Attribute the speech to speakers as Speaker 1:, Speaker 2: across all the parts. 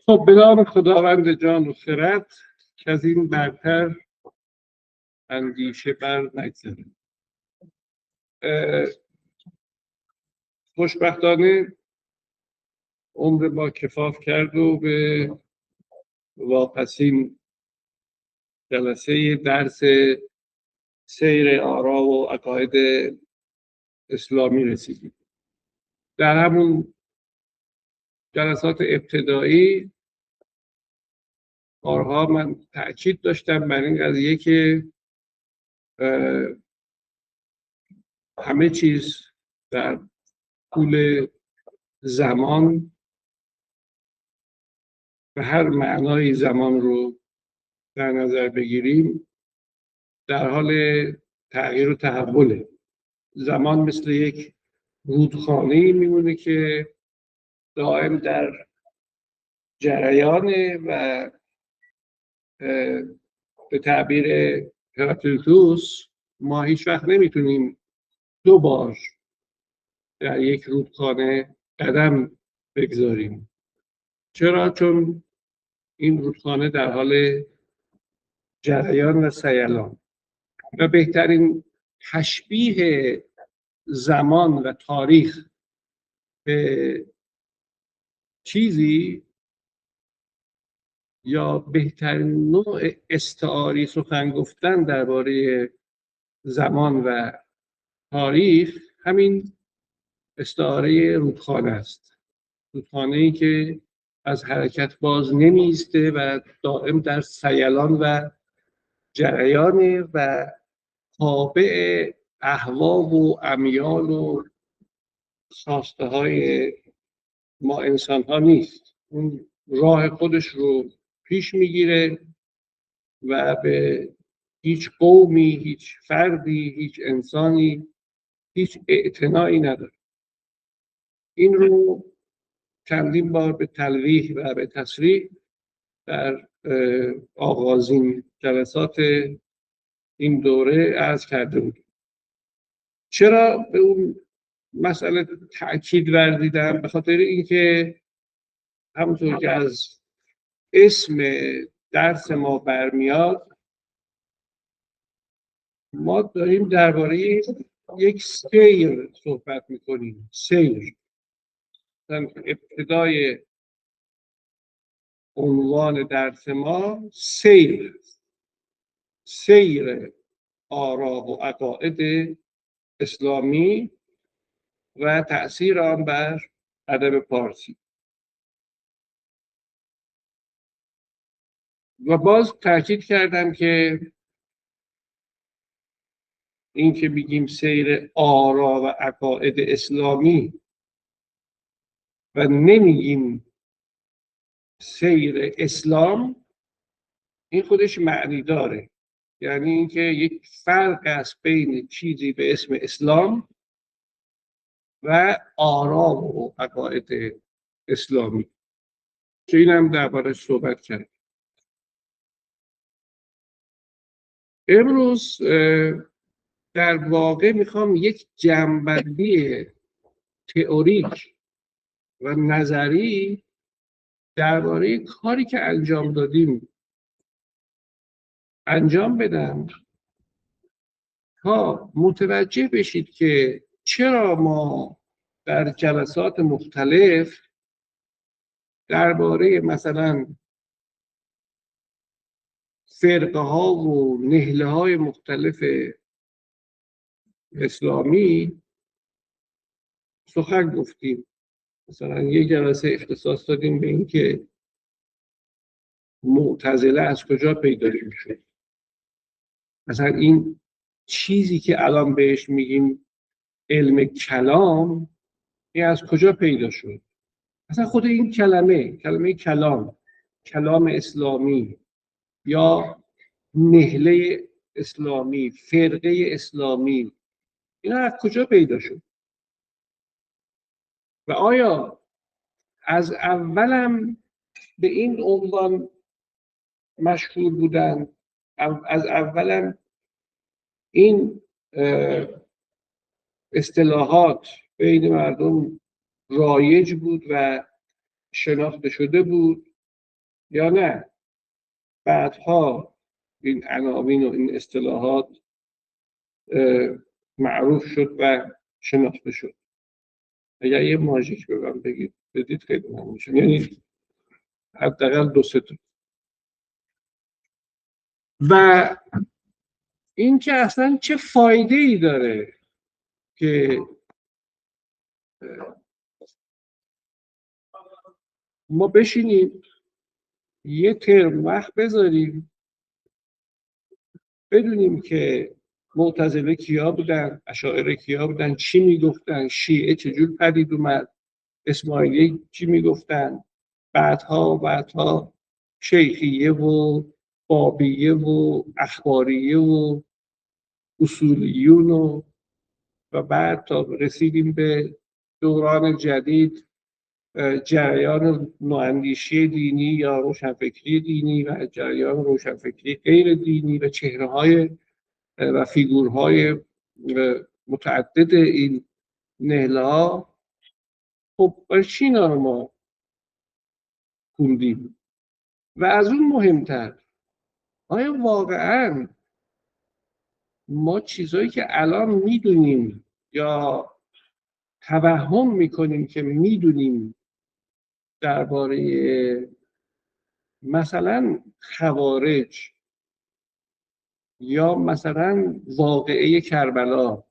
Speaker 1: خب به نام خداوند جان و خرد که از این برتر اندیشه بر نگذره. خوشبختانه عمر ما کفاف کرد و به واپسین جلسه درس سیر آرا و عقاید اسلامی رسیدیم. در همون جلسات ابتدایی بارها من تأکید داشتم بر این قضیه که همه چیز در طول زمان و هر معنای زمان رو در نظر بگیریم در حال تغییر و تحوله. زمان مثل یک رودخانه‌ای میمونه که دائم در جریانه و به تعبیر هراکلیتوس ما هیچ وقت نمیتونیم دو بار در یک رودخانه قدم بگذاریم. چرا؟ چون این رودخانه در حال جریان و سیلان و بهترین تشبیه زمان و تاریخ به چیزی یا بهترین نوع استعاری سخن گفتن درباره زمان و تاریخ همین استعاره رودخانه است. رودخانه‌ای که از حرکت باز نمیسته و دائم در سیلان و جریانه و تابع اهوا و امیال و خواسته های ما انسان ها نیست. اون راه خودش رو پیش میگیره و به هیچ قومی، هیچ فردی، هیچ انسانی هیچ اعتنایی نداره. این رو چندین بار به تلویح و به تصریح در آغازین جلسات این دوره عرض کرده بود. چرا به اون مسئله تأکید ورزیدم؟ به خاطر اینکه همونطور که از اسم درس ما برمیاد ما داریم درباره یک سیر صحبت میکنیم. سیر ابتدای عنوان درس ما سیر آرا و عقاید اسلامی و تأثیر آن بر ادب پارسی. و باز تاکید کردم که این که بگیم سیر آرا و عقاید اسلامی و نمیگیم سیر اسلام، این خودش معنی داره. یعنی اینکه یک فرق است بین چیزی به اسم اسلام و آرا و عقاید اسلامی که این هم دربارش صحبت کرد. امروز در واقع میخوام یک جمع‌بندی تئوریک و نظری درباره کاری که انجام دادیم انجام بدم تا متوجه بشید که چرا ما در جلسات مختلف درباره مثلا فرقه ها و نهله های مختلف اسلامی سخن گفتیم. مثلا یک جلسه اختصاص دادیم به اینکه معتزله از کجا پیدا شد. مثلا این چیزی که الان بهش میگیم علم کلام، این از کجا پیدا شد؟ مثلا خود این کلمه کلام اسلامی یا نهله اسلامی، فرقه اسلامی، اینا از کجا پیدا شد؟ و آیا از اولم به این عنوان مشهور بودن؟ از اولم این اصطلاحات بین مردم رایج بود و شناخته شده بود یا نه بعدها این عناوین و این اصطلاحات معروف شد و شناخته شد؟ اگر یه ماژیک به من بدید خیلی ممنون میشم، یعنی حداقل 2-3 تا. و این که اصلا چه فایده ای داره که ما بشینیم یه ترم وقت بذاریم بدونیم که معتزله کیا بودن، اشاعره کیا بودن، چی میگفتن، شیعه چجور پدید اومد، اسماعیلی چی میگفتن، بعدها شیخیه و بابیه و اخباریه و اصولیون و بعد تا رسیدیم به دوران جدید جریان نواندیشی دینی یا روشنفکری دینی و جریان روشنفکری غیر دینی و چهره‌های و فیگورهای متعدد این نهله‌ها. خب برای چی اینا رو ما خوندیم؟ و از اون مهمتر، آیا واقعاً ما چیزایی که الان میدونیم یا توهم میکنیم که میدونیم درباره مثلا خوارج یا مثلا واقعه کربلا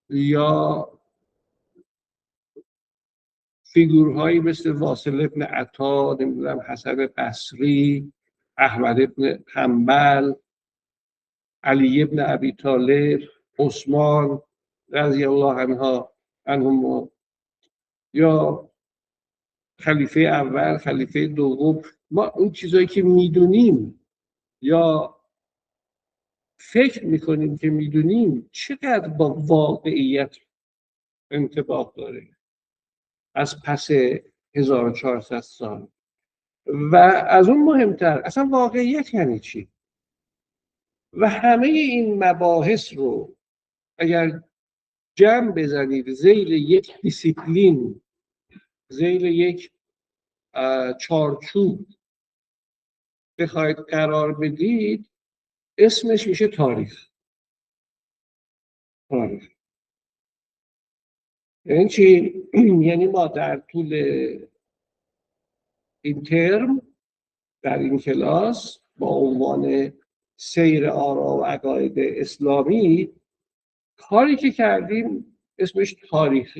Speaker 1: یا فیگورهایی مثل واصل ابن عطا، نمیدونم حسن بصری، احمد ابن حنبل، علی ابن ابی طالب، عثمان رضی الله عنهم یا خلیفه اول، خلیفه دوم، ما اون چیزایی که میدونیم یا فکر میکنیم که میدونیم چقدر با واقعیت انطباق داره از پس 1400 سال؟ و از اون مهمتر اصلا واقعیت یعنی چی؟ و همه این مباحث رو اگر جمع بزنید زیر یک دیسیپلین، زیر یک چارچوب بخواید قرار بدید، اسمش میشه تاریخ. یعنی چی؟ یعنی ما در طول این ترم، در این کلاس، با عنوان سیر آرا و عقاید اسلامی، کاری که کردیم اسمش تاریخ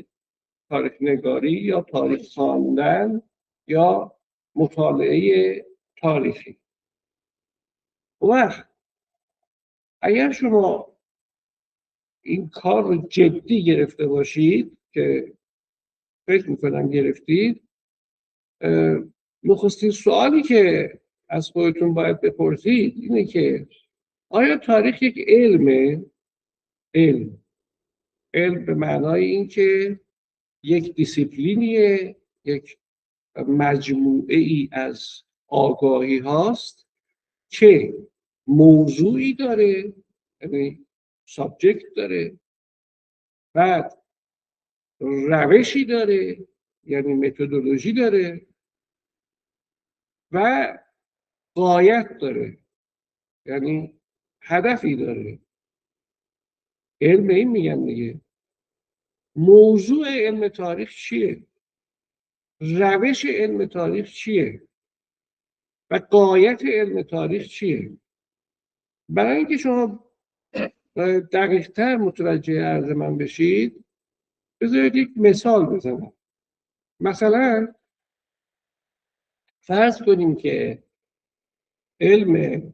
Speaker 1: نگاری یا تاریخ خواندن یا مطالعه تاریخی. وقت اگر شما این کار رو جدی گرفته باشید که فکر میکنم گرفتید، نخستین سوالی که از خودتون باید بپرسید اینه که آیا تاریخ یک علمه؟ علم به معنای این که یک دیسیپلینیه، یک مجموعه ای از آگاهی هاست که موضوعی داره، یعنی سابجکت داره، بعد روشی داره یعنی متدولوژی داره و غایت داره یعنی هدفی داره. علم این میگن دیگه. موضوع علم تاریخ چیه؟ روش علم تاریخ چیه؟ و غایت علم تاریخ چیه؟ برای اینکه شما دقیق‌تر متوجه عرض من بشید، بذارید یک مثال بزنم. مثلا فرض کنیم که علم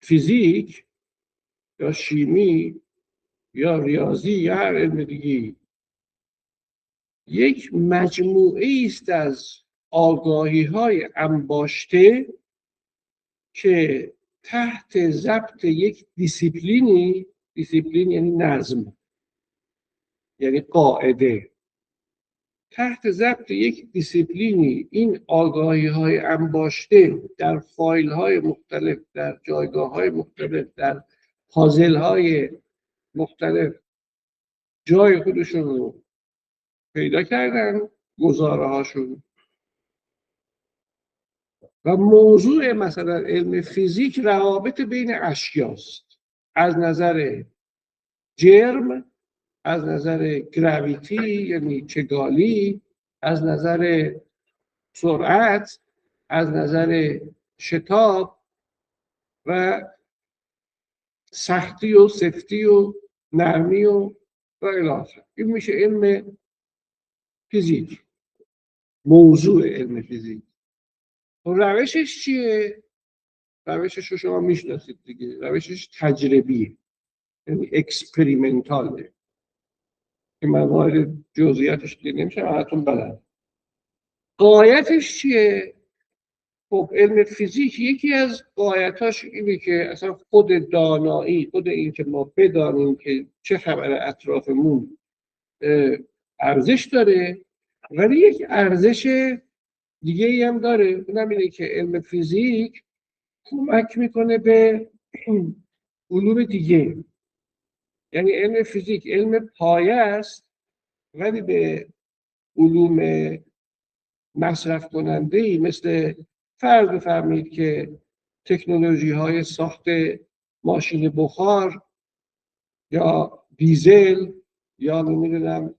Speaker 1: فیزیک یا شیمی یا ریاضی یا هر علم دیگی یک مجموعه است از آگاهی‌های انباشته که تحت ضبط یک دیسیپلین یعنی نظم، یعنی قاعده، تحت ضبط یک دیسیپلینی این آگاهی‌های انباشته در فایل‌های مختلف، در جایگاه‌های مختلف، در پازل‌های مختلف جای خودشون رو پیدا کردن گزاره هاشون و موضوع مثلا علم فیزیک روابط بین اشیاست، از نظر جرم، از نظر گراویتی یعنی چگالی، از نظر سرعت، از نظر شتاب و سختی و سفتی و نرمی و الی آخر. این میشه علم فیزیک، موضوع علم فیزیک. روشش چیه؟ روشش رو شما میشناسید دیگه، روشش تجربیه، یعنی اکسپریمنتاله که من وارد جزئیاتش دیگه نمیشه، همتون بلد. غایتش چیه؟ خب علم فیزیک یکی از غایتاش اینه که اصلا خود دانایی، خود این که ما بدانیم که چه خبر اطرافمون ارزش داره، ولی یک ارزش دیگه ای هم داره، اونم اینه که علم فیزیک کمک میکنه به علوم دیگه. یعنی علم فیزیک علم پایه است ولی به علوم مصرف کننده ای مثل فرض بفرمایید که تکنولوژی های ساخت ماشین بخار یا دیزل یا نمیدونم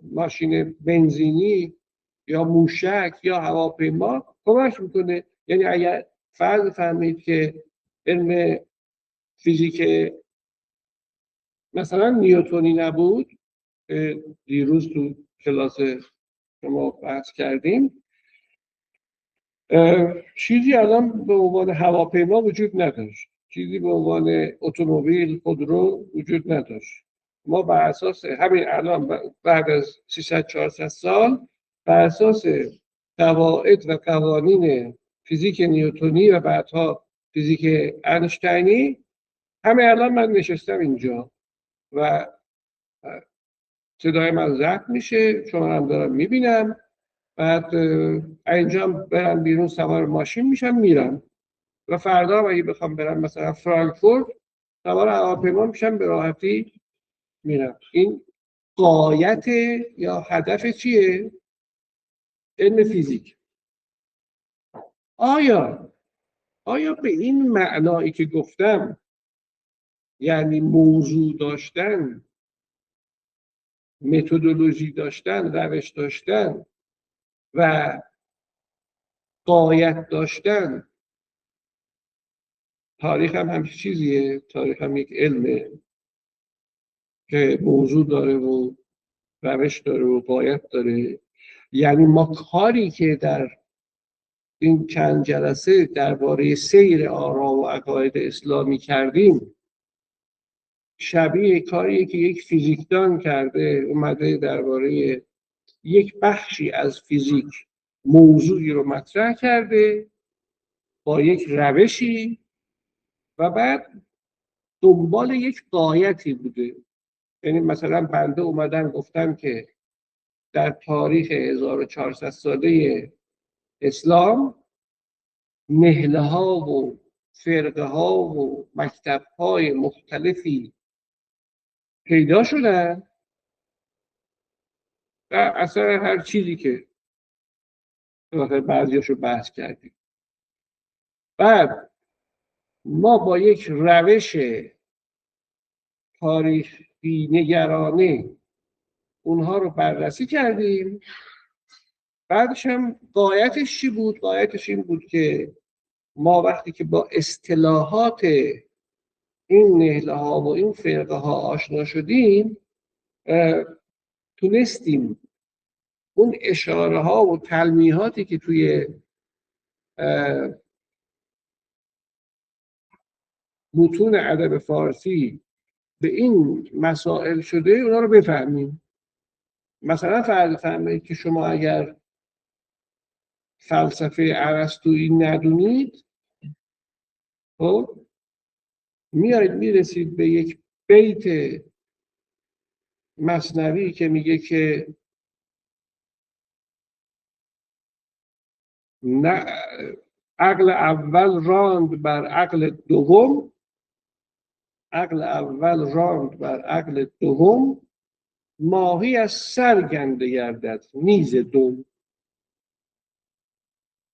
Speaker 1: ماشین بنزینی یا موشک یا هواپیما کمک میکنه. یعنی اگر فرض بفرمایید که علم فیزیک مثلا نیوتنی نبود، دیروز تو کلاس شما بحث کردیم، چیزی الان به عنوان هواپیما وجود نداشت، چیزی به عنوان اتومبیل خودرو وجود نداشت. ما بر اساس همین الان بعد از 300-400 سال بر اساس قواعد و قوانین فیزیک نیوتنی و بعدها فیزیک اینشتینی همین الان من نشستم اینجا و صدای من ضبط میشه، شما هم دارم میبینم، بعد اینجا برم بیرون سوار ماشین میشم میرم و فردا اگه بخوام برم مثلا فرانکفورت سوار هواپیما میشم به راحتی میرم. این غایت یا هدف چیه؟ علم فیزیک. آیا به این معنایی که گفتم، یعنی موضوع داشتن، متدولوژی داشتن، روش داشتن و غایت داشتن، تاریخ هم همچین چیزیه؟ تاریخ هم یک علمه که موضوع داره و روش داره و غایت داره. یعنی ما کاری که در این چند جلسه درباره سیر آرا و عقاید اسلامی کردیم شبیه کاریه که یک فیزیکدان کرده، اومده درباره یک بخشی از فیزیک موضوعی رو مطرح کرده با یک روشی و بعد دنبال یک غایتی بوده. یعنی مثلا بنده اومدن گفتم که در تاریخ 1400 ساله اسلام نهله ها و فرقه ها و مکتب های مختلفی پیدا شدن و اصلا هر چیزی که بعضیاشو بحث کردیم. بعد ما با یک روش تاریخی نگرانه اونها رو بررسی کردیم. بعدش هم غایتش چی بود؟ غایتش این بود که ما وقتی که با اصطلاحات این نهله ها و این فرقه ها آشنا شدیم تونستیم اون اشاره ها و تلمیحاتی که توی متون ادب فارسی به این مسائل شده اونا رو بفهمیم. مثلا فرض فرمایید که شما اگر فلسفه ارسطویی ندونید، خب میایید میرسید به یک بیت مثنوی که میگه که نه عقل اول راند بر عقل دوم، عقل اول راند بر عقل دوم ماهی از سر گنده گردد نیز دم.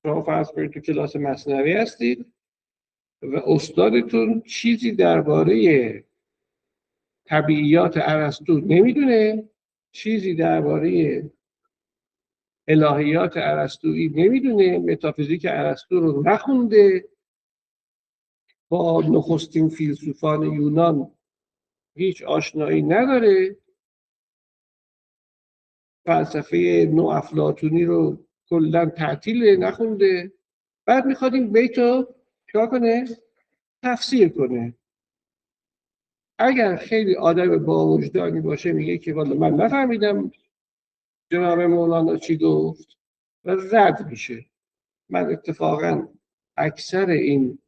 Speaker 1: شما فرض کنید تو کلاس مثنوی هستید و استادتون چیزی درباره طبیعیات ارسطو نمیدونه، چیزی درباره الهیات ارسطویی نمیدونه، متافیزیک ارسطو رو نخونده، با نخستین فیلسوفان یونان هیچ آشنایی نداره، فلسفه نوافلاطونی رو کلا تعطیل نخونده، بعد میخواد این بیت رو چیکار کنه؟ تفسیر کنه. اگر خیلی آدم با وجدانی باشه میگه که والا من نفهمیدم جناب مولانا چی گفت و رد میشه. من اتفاقا اکثر این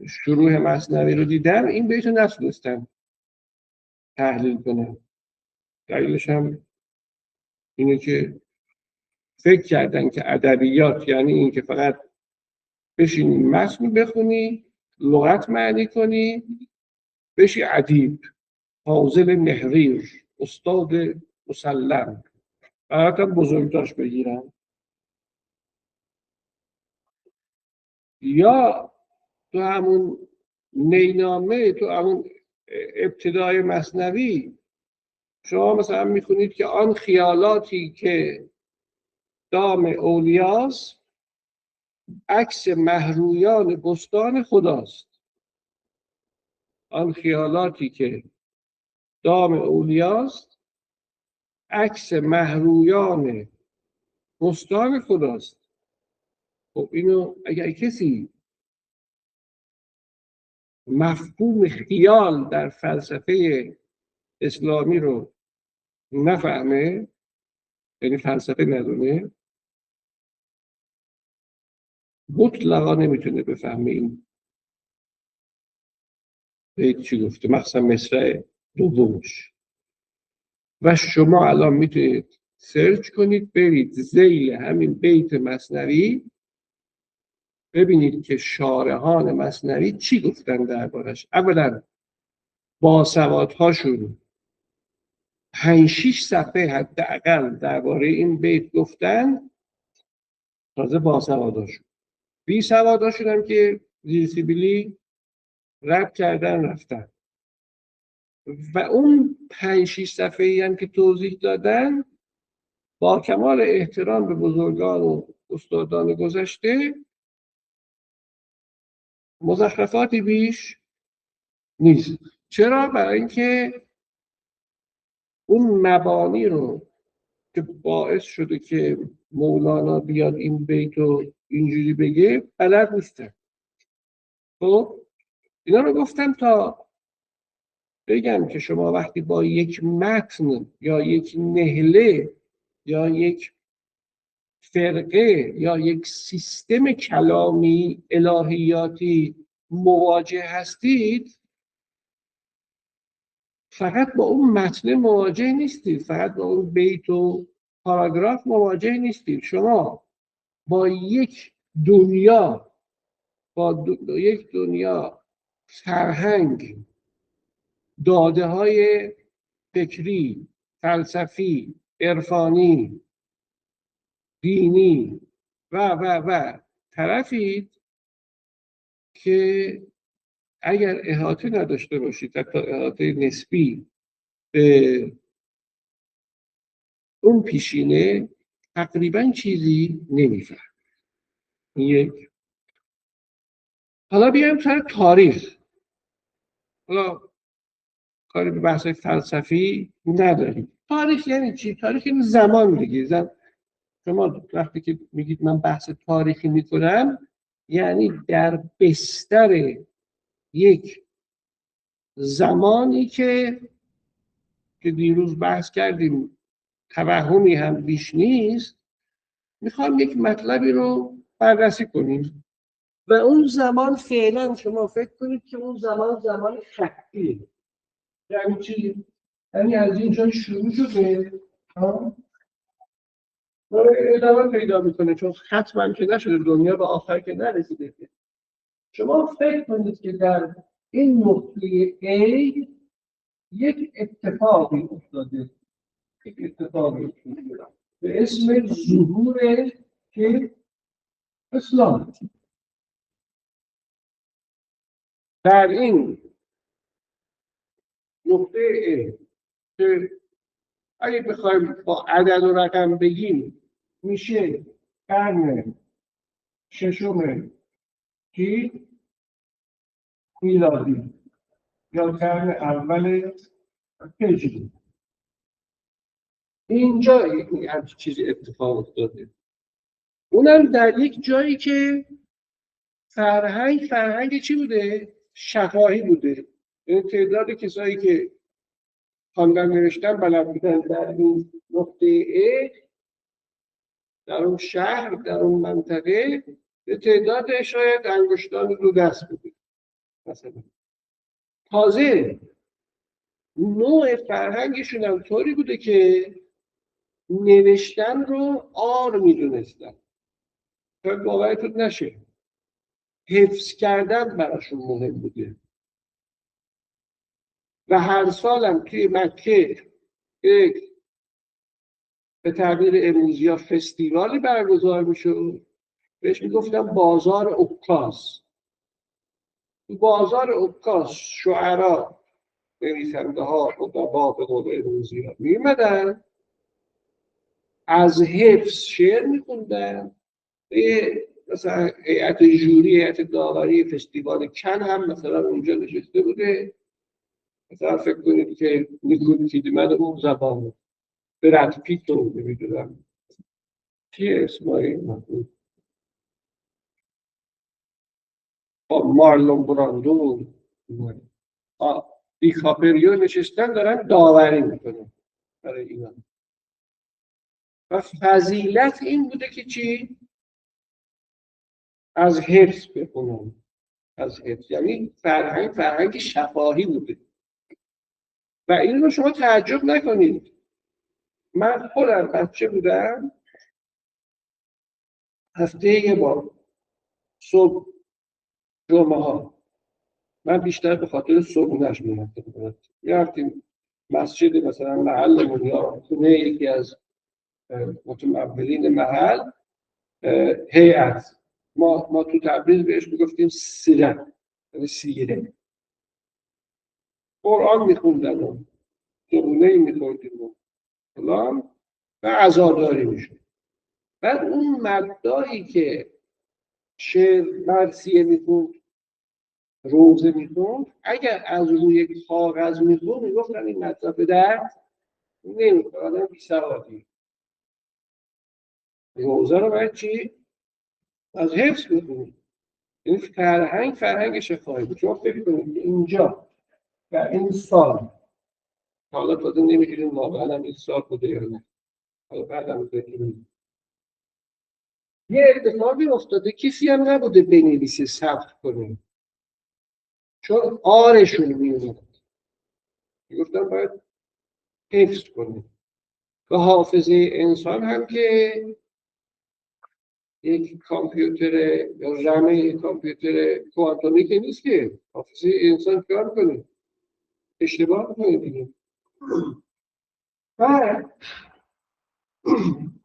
Speaker 1: شروح مثنوی رو دیدم، این بیت رو نتونستم تحلیل کنم. دلیلش هم اینه که فکر کردن که ادبیات یعنی این که فقط بشینی متن بخونی، لغت معنی کنی، بشی ادیب، فاضل نهریر، استاد مسلم، براتم بزرگداشت بگیرم. یا تو همون نینامه، تو همون ابتدای مثنوی شما مثلا میخونید که آن خیالاتی که دام اولیاست عکس مهرویان بستان خداست. آن خیالاتی که دام اولیاست عکس مهرویان بستان خداست. خب اینو اگر کسی مفهوم خیال در فلسفه اسلامی رو نفهمه، یعنی فلسفه ندونه، مطلقا نمیتونه بفهمه این بیت چی گفته، مخصوصا مصرع دومش. و شما الان میتونید سرچ کنید، برید ذیل همین بیت مثنوی ببینید که شارحان مثنوی چی گفتن دربارش. اولا باسوادهاشون 5-6 صفحه حداقل درباره این بیت گفتن، تازه باسوادهاشون. بی سوادهاشون هم که زیر سیبیلی رد کردن رفتن. و اون 5-6 صفحه‌ای هم که توضیح دادن با کمال احترام به بزرگان و استادان گذشته مزخرفاتی بیش نیست. چرا؟ برای اینکه اون مبانی رو که باعث شده که مولانا بیاد این بیت رو اینجوری بگه بلد نیستن. خب اینا رو گفتم تا بگم که شما وقتی با یک متن یا یک نهله یا یک فرقه یا یک سیستم کلامی الهیاتی مواجه هستید، فقط با اون متن مواجه نیستید، فقط با اون بیت و پاراگراف مواجه نیستید. شما با یک دنیا، یک دنیا فرهنگ، داده های فکری، فلسفی، عرفانی، دینی و طرفید که اگر احاطه نداشته باشید، حتی احاطه نسبی به اون پیشینه، تقریبا چیزی نمیفهم. یک. حالا بیایم سر تاریخ. حالا کاری به بحث فلسفی نداریم. تاریخ یعنی چی؟ تاریخ یعنی زمان دیگه. شما وقتی که میگید من بحث تاریخی میکنم، یعنی در بستر یک زمانی که دیروز بحث کردیم توهمی هم بیش نیست، میخوام یک مطلبی رو بررسی کنیم و اون زمان فعلا شما فکر کنید که اون زمان خطیه. یعنی چی؟ یعنی از اینجا شروع شده داره ادامه پیدا میکنه، چون ختم که نشده، دنیا به آخر که نرسیده. شما فکر کنید که در این نقطه A یک اتفاقی افتاده. یک اتفاقی به اسم ظهور که اسلام. در این نقطه که اگه بخوایم با عدد و رقم بگیم میشه قرن ششم میلادی یا قرن اول هجری. اینجا یک چیزی اتفاق افتاده، اونم در یک جایی که فرهنگ چی بوده؟ شفاهی بوده. یعنی تعداد کسایی که خواندن نوشتن بلد بودن در این نقطه در اون شهر، در اون منطقه، به تعداد شاید انگشتان 2 دست بوده مثلا. تازه نوع فرهنگشون هم طوری بوده که نوشتن رو عار میدونستن. شاید باورتون نشه، حفظ کردن براشون مهم بوده و هر سالم توی مکه یک به تعبیر امروزی ها فستیوالی برگزار میشد، بهش میگفتن بازار عکاس. بازار عکاس شعرا، نویسنده ها، ادبا به قول امروزی ها میمدن از حفظ شعر میخوندن. مثلا هیئت ژوری، هیئت داوری فستیوال کن هم مثلا اونجا نشسته بوده. مثلا فکر کنید که نیکول کیدمن اون زبان برد پیت رو نمیدونم چیه اسمایی مارلون براندو دیکاپریو نشستن دارن داوری میکنن برای اینا. و فضیلت این بوده که چی؟ از حفظ بخونن. از حفظ یعنی فرهنگ شفاهی بوده. و این رو شما تعجب نکنید. من خودم بچه بودم، هفته یه بار صبح جمعه ها، من بیشتر به خاطر صبحونش میرفتیم مسجد مثلا محلمون یا خونه یکی از متمولین محل، هیئت. ما تو تبریز بهش میگفتیم سیره، یعنی سیره. قرآن میخوندن و صبحونه میخوردیم و فلان و عزاداری میشد. بعد اون مبدایی که شعر مرثیه میخوند، روزه میخوند، اگر از روی کاغذ میخوند میگفتن این مطلب به درد نمیخوره، آدم بی‌سوادی. روزه رو باید چی؟ از حفظ بخونید. این فرهنگ شفاهی بود. شما فکر کنید اینجا و این سال، حالا تازه نمیگیریم واقعا هم این سال بوده یا نه، حالا بعد هم بگیریم، یه اتفاقی افتاده کسی هم نبوده بنویسه ثبت کنه، چون آرشون میومد میگفتن باید حفظ کنه. و حافظه انسان هم که یک کامپیوتر یا رمه کامپیوتر کوانتومی که نیست که حافظه انسان کار کنه، اشتباه میکنه دیگه. و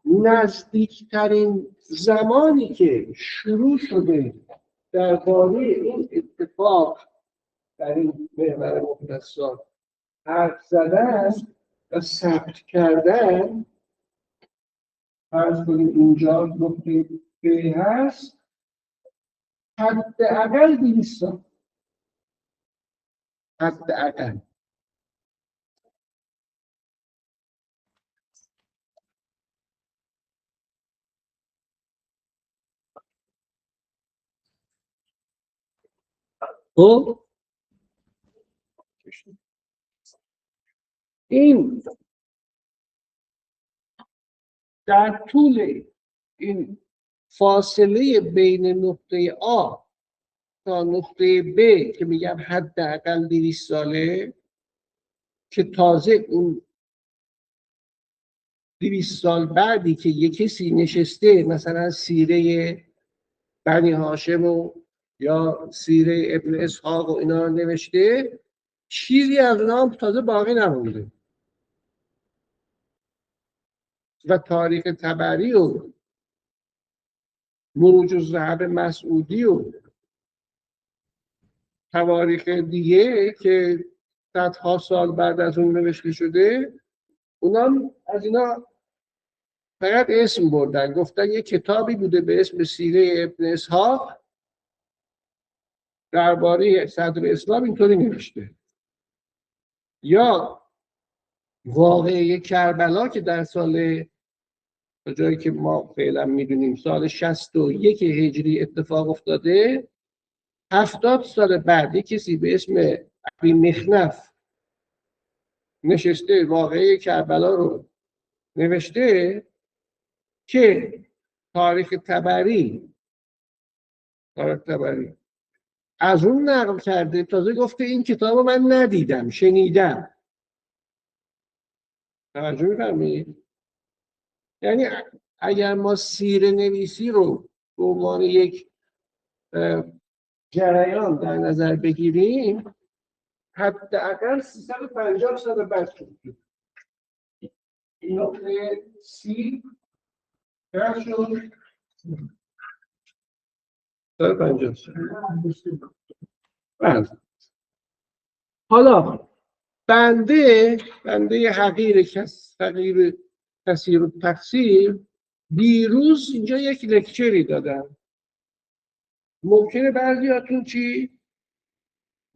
Speaker 1: نزدیکترین زمانی که شروع شده درباره این اتفاق در این محور مقدسات حرف زدن و ثبت کردن، فرض کنید اینجا نقطه ب هست، حداقل 200 سال. حداقل. خب این در طول این فاصله بین نقطه آ تا نقطه ب که میگم حداقل 200 ساله، که تازه اون 200 سال بعدی که یک کسی نشسته مثلا سیره بنی هاشم و یا سیره ابن اسحاق و اینا رو نوشته، چیزی از اونها تازه باقی نمونده. و تاریخ تبری و مروج الذهب مسعودی و تواریخ دیگه که صدها سال بعد از اون نوشته شده، اونام از اینا فقط اسم بردن، گفتن یه کتابی بوده به اسم سیره ابن اسحاق درباره صدر اسلام اینطوری نوشته. یا واقعه کربلا که در سال، جایی که ما فعلا میدونیم سال 61 هجری اتفاق افتاده، 70 سال بعد کسی به اسم ابی مخنف نشسته واقعه کربلا رو نوشته که تاریخ تبری از اون نقل کرده، تازه گفته این کتاب رو من ندیدم، شنیدم. توجه می‌فرمایید؟ یعنی اگر ما سیره نویسی رو به عنوان یک جریان در نظر بگیریم، حداقل 350 سال بعد شد. این نقطه سی در شد 350 سال. حالا بنده حقیر کثیر التقصیر دیروز اینجا یک لکچری دادم. ممکنه بعضیاتون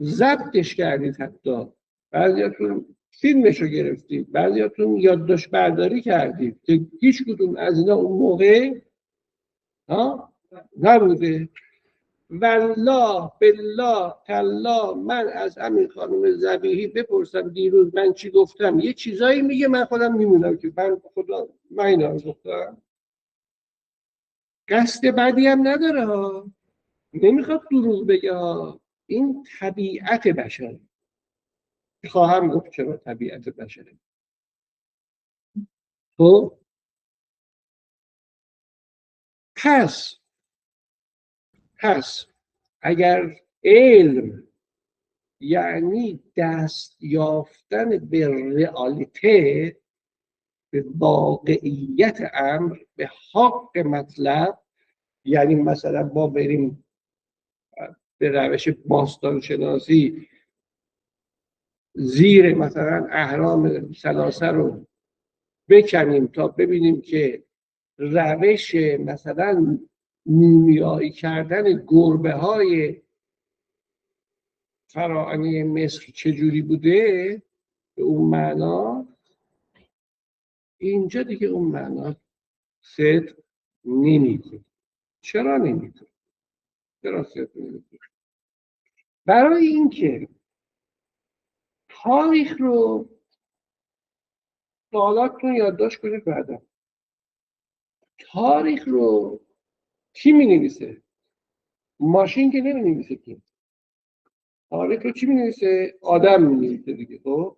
Speaker 1: ضبطش کردید، حتی بعضیاتون فیلمشو گرفتید، بعضیاتون یادداشت برداری کردید که هیچ کدوم از اینا اون موقع نبوده. والله بالله تالله من از همین خانم ذبیحی بپرسم دیروز من چی گفتم، یه چیزایی میگه من خودم میمونم که من اینا رو گفتم. قصد بدی هم نداره ها، نمیخواد دروغ بگه ها. این طبیعت بشره. خواهم گفت چرا طبیعت بشره. تو پس اگر علم یعنی دست یافتن به رئالیته، به واقعیت امر، به حق مطلب، یعنی مثلا ما بریم به روش باستان شناسی زیر مثلا اهرام ثلاثه رو بکنیم تا ببینیم که روش مثلا مومیایی کردن گربه های فراعنه مصر چجوری بوده، به اون معنا اینجا دیگه اون معنا صدق نمیکنه. چرا نمیکنه؟ چرا صدق نمیکنه؟ برای اینکه تاریخ رو سوالاتتون یادداشت کنید بعدا. تاریخ رو کی می نویسه؟ ماشین که نمی نویسه که. تاریخ رو کی می نویسه؟ آدم می نویسه دیگه. خب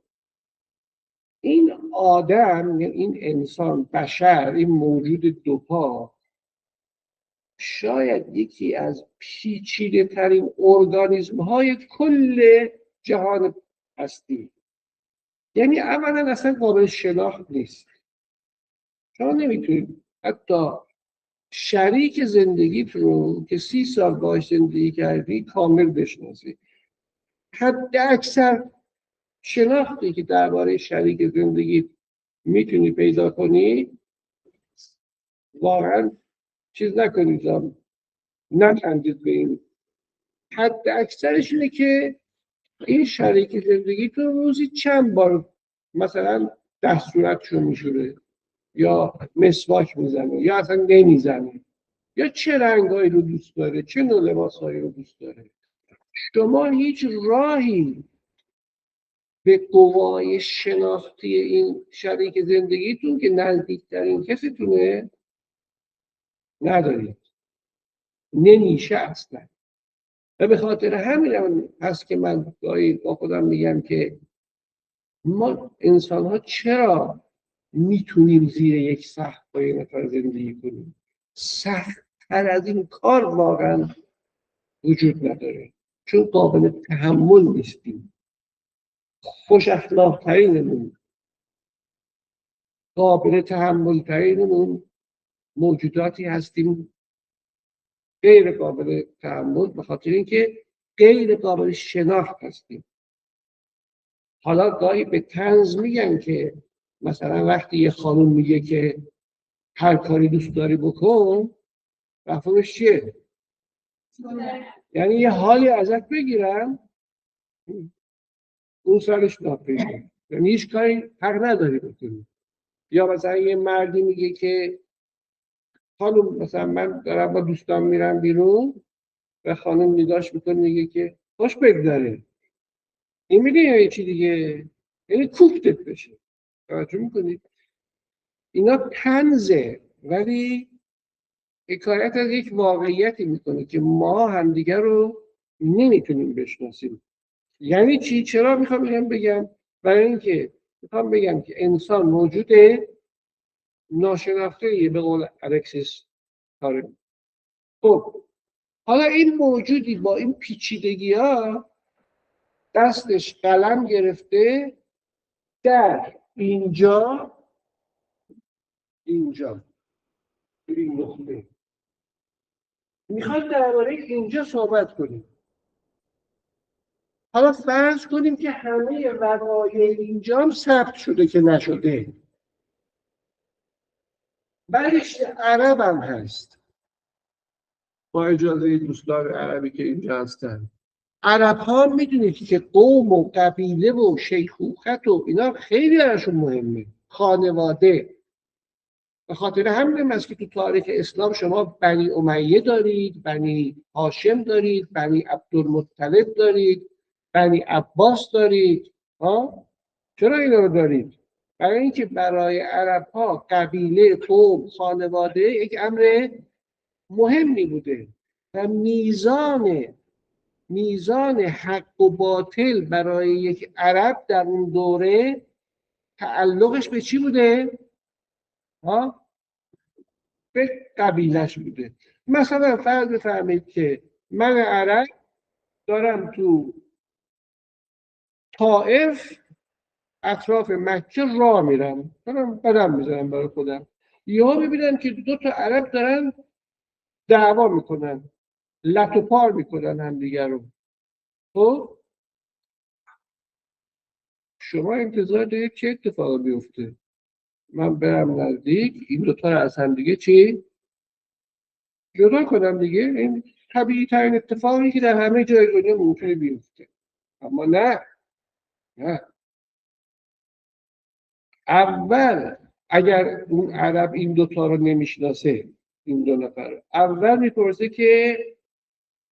Speaker 1: این آدم، این انسان، بشر، این موجود دوپا، شاید یکی از پیچیده ترین ارگانیسم های کل جهان هستی. یعنی اولا اصلا قابل شناخت نیست. شما نمیتونید حتی شریک زندگیت رو که 30 سال باهاش زندگی کردی کامل بشناسی. حد اکثر شناختی که درباره شریک زندگیت میتونی پیدا کنی، واقعا چیز نکنید، نخندید به این. حد اکثرش اینه که این شریک زندگیتون روزی چند بار مثلا دستورتشو میشوره، یا مسواک میزنه، یا اصلا نمیزنه، یا چه رنگایی رو دوست داره، چه نوع لباسهایی رو دوست داره. شما هیچ راهی به قوای شناختی این شریک زندگیتون که نزدیکترین کسیتونه ندارید. نمیشه اصلا. و به خاطر همین هست که من گاهی با خودم میگم که ما انسان ها چرا میتونیم زیر یک سقف با یه نفر زندگی کنیم؟ سخت‌تر از این کار واقعا وجود نداره، چون قابل تحمل نیستیم. خوش اخلاق ترینمون قابل تحمل ترین اون موجوداتی هستیم غیر قابل تحمل به خاطر اینکه غیر قابل شناخت هستیم. حالا گاهی به طنز میگن که مثلا وقتی یه خانم میگه که هر کاری دوست داری بکن، مفهومش چیه؟ یعنی یه حالی ازت بگیرن اون سالش ناپیده، یعنی هیچ کاری حق نداری بکنی. یا مثلا یه مردی میگه که خانم مثلا من دارم با دوستان میرم بیرون و خانم نگاش میکنه میگه که خوش بگذره، این میگه یه چی دیگه، یعنی کوفتت بشه. توجه میکنید؟ اینا طنزه ولی حکایت از یک واقعیتی میکنه که ما همدیگر رو نمیتونیم بشناسیم. یعنی چی؟ چرا میخوام بگم؟ برای اینکه میخوام بگم که انسان موجود ناشناخته‌ایه به قول الکسیس کارل. خب حالا این موجودی با این پیچیدگی ها دستش قلم گرفته در اینجا این نقطه میخواد درباره اینجا صحبت کنیم. حالا فرض کنیم که همه وقایع اینجا هم ثبت شده که نشده، بعدش عرب هم هست. با اجازه دوستان عربی که اینجا هستن، عرب ها میدونید که قوم و قبیله و شیخوخت و اینا خیلی براشون مهمه، خانواده. به خاطر همین است که تو تاریخ اسلام شما بنی امیه دارید، بنی هاشم دارید، بنی عبدالمطلب دارید، بنی عباس دارید. چرا اینا رو دارید؟ برای اینکه برای عرب ها قبیله، قوم، خانواده یک امر مهمی بوده و میزان حق و باطل برای یک عرب در اون دوره تعلقش به چی بوده؟ به قبیلش بوده. مثلا فرض بفرمایید که من عرب دارم تو طائف اطراف مکه راه میرم، دارم قدم میزنم برای خودم، یهو میبینم که دو تا عرب دارن دعوا میکنن، لت و پار میکنن همدیگر رو. خب شما انتظار دارید چه اتفاقی بیفته؟ من برم نزدیک این دوتا رو از هم دیگه چی؟ جدا کنم دیگه. این طبیعی ترین اتفاقی که در همه جای دنیا ممکنه بیفته. اما نه اول اگر اون عرب این دوتا رو نمیشناسه، این دو نفر اول میپرسه که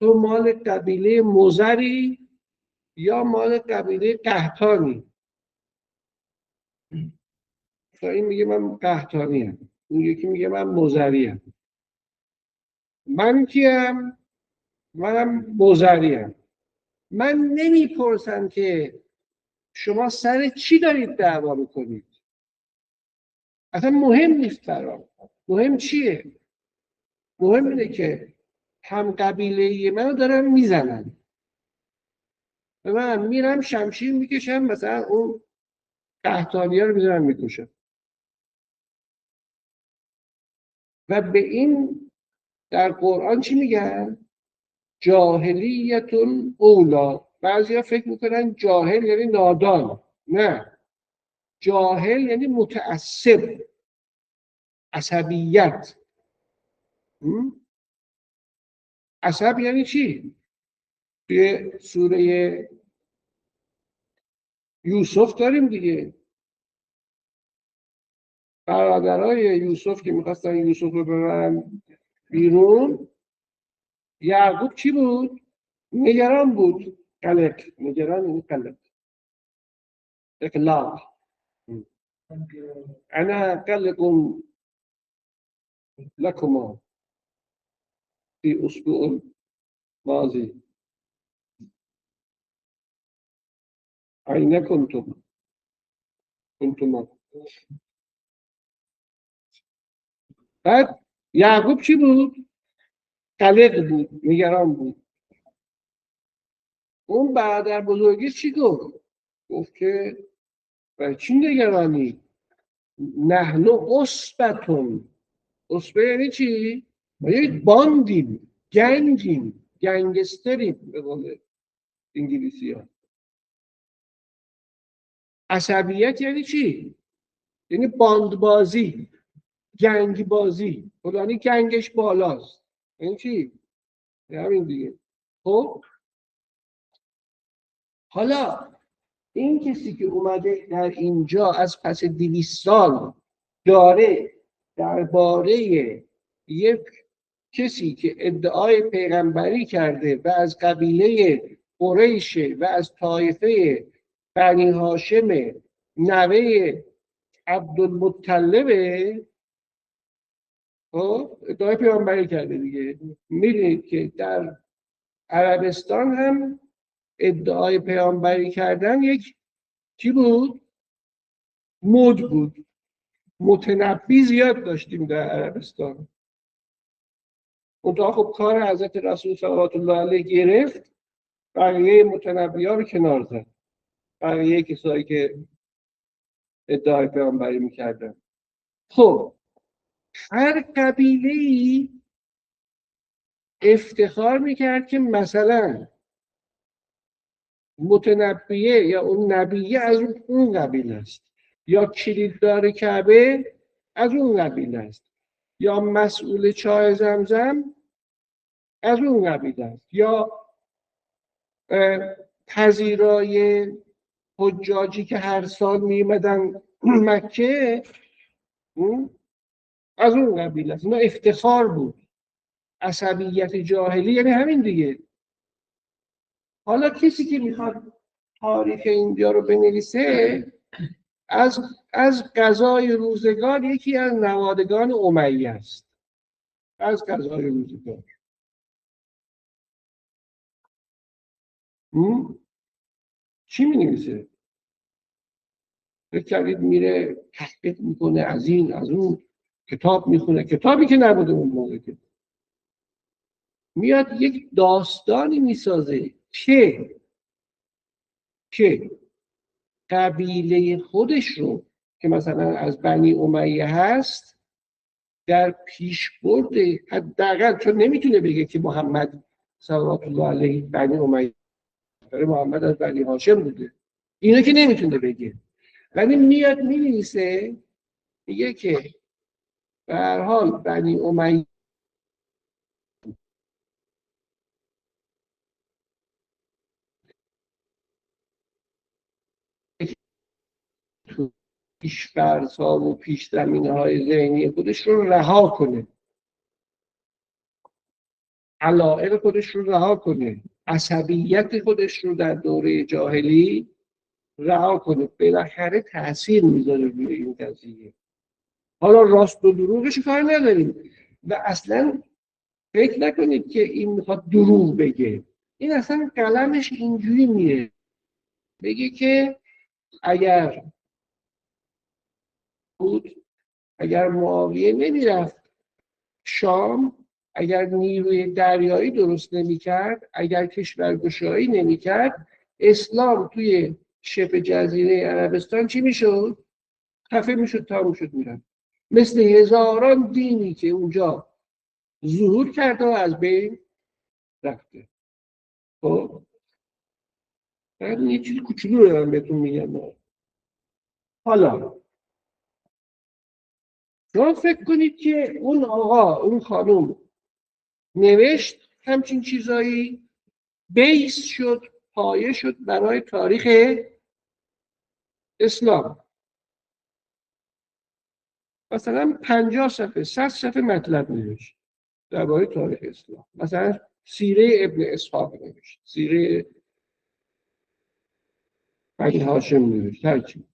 Speaker 1: تو مال قبیله مزری یا مال قبیله قحطانی؟ این میگه من قحطانی ام، اون یکی میگه من مزری ام. من کیم؟ منم مزری ام. من نمیپرسم که شما سر چی دارید دعوا میکنید، اصلا مهم نیست برام. مهم چیه؟ مهم اینه که هم قبیله منو دارن میزنن و من میرم شمشیر میکشم مثلا اون قحطانی ها رو میذارم میکشم. و به این در قرآن چی میگن؟ جاهلیتون اولا. بعضی ها فکر میکنن جاهل یعنی نادان. نه، جاهل یعنی متعصب، عصبیت. عصب یعنی چی؟ توی سوره یوسف داریم دیگه، برادرای یوسف که میخواستن یوسف رو ببرن بیرون، یعقوب چی بود؟ نگران بود. قلق، نگران یعنی قلق، اقلاق. انا قلق لكما في اسبوع ماضي اين كنتما. بعد یعقوب چی بود؟ قلق بود، نگران بود. اون برادر بزرگی چی گفت؟ گفت که برای چی نگرانی؟ نحن عصبتون. عصبه یعنی چی؟ ما یک باندیم، گنجیم، گنگستریم به قول انگلیسی ها. عصبیت یعنی چی؟ یعنی باندبازی، گنگ بازی. فلانی گنگش بالاست. یعنی چی؟ همین دیگه. خب حالا این کسی که اومده در اینجا از پس 200 سال داره درباره یک کسی که ادعای پیغمبری کرده و از قبیله قریشه و از طایفه بنی هاشم نوه عبدالمطلبه، خب ادعای پیغمبری کرده دیگه. میدونید که در عربستان هم ادعای پیامبری کردن یک چی بود؟ مد بود. متنبی زیاد داشتیم در عربستان. منتها خب کار حضرت رسول صلوات الله علیه گرفت، بقیه متنبی ها رو کنار زد. بقیه کسایی که ادعای پیامبری میکردن. خب هر قبیله‌ای افتخار میکرد که مثلا متنبیه یا اون نبیه از اون قبیله است، یا کلیددار کعبه از اون قبیله است، یا مسئول چاه زمزم از اون قبیله است، یا پذیرای حجاجی که هر سال میمدن مکه از اون قبیله است. اینا افتخار بود. عصبیت جاهلی یعنی همین دیگه. حالا کسی که میخواد تاریخ اینجا رو بنویسه، از قضای روزگار یکی از نوادگان امیه است. از قضای روزگار چی می‌نویسه؟ فکر کردید میره تحقیق میکنه از این از اون، کتاب میخونه، کتابی که نبوده اون موقع، که میاد یک داستانی میسازه که قبیله خودش رو که مثلا از بنی امیه هست در پیش برده، حداقل چون نمیتونه بگه که محمد صلوات الله علیه بنی امیه، محمد از بنی هاشم بوده، اینو که نمیتونه بگه، ولی میاد مینویسه میگه که به هر حال بنی امیه تو پیش‌فرض‌ها و پیش زمینه‌های ذهنی خودش رو رها کنه، علائق خودش رو رها کنه، عصبیت خودش رو در دوره جاهلی رها کنه. بالاخره تأثیر میذاره روی این قضیه. حالا راست و دروغش کار نداریم و اصلا فکر نکنید که این میخواد دروغ بگه. این اصلا قلمش اینجوری میره بگه که اگر معاویه نمیرفت شام، اگر نیروی دریایی درست نمیکرد، اگر کشورگشایی نمیکرد، اسلام توی شبه جزیره عربستان چی میشد؟ خفه میشد، تموم شد، میرن. مثل هزاران دینی که اونجا ظهور کرده و از بین رفته. خب من یه چیز کوچولو رو دارم بهتون میگم. حالا شما فکر کنید که اون آقا، اون خانوم نوشت همچین چیزایی، بیس شد، پایه شد برای تاریخ اسلام. مثلا 50 صفحه 100 صفحه مطلب نوشت درباره تاریخ اسلام. مثلا سیره ابن اسحاق نوشت، سیره بنی هاشم نوشت، هر چی.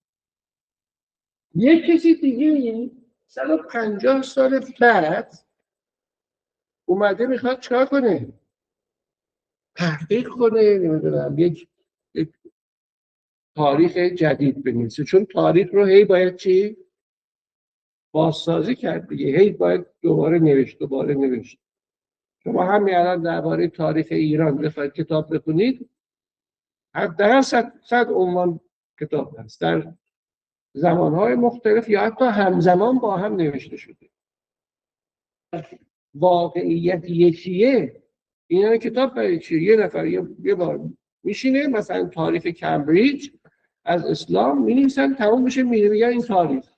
Speaker 1: یک کسی دیگه 150 سال بعد اومده میخواد چیکار کنه؟ تحقیق کنه، نمیدونم یک تاریخ جدید بنویسه، چون تاریخ رو هی باید چی؟ بازسازی کرد دیگه، هی باید دوباره نوشت. شما همین الان درباره تاریخ ایران بخواید کتاب بخونید، حداقل 100 عنوان کتاب هست. در زمانهای مختلف یا حتی همزمان با هم نوشته شده. واقعیت یکیه. این کتاب برای چیه؟ یه نفر یه بار میشینه مثلا تاریخ کمبریج از اسلام مینویسن، تمام میشه میگن این تاریخ.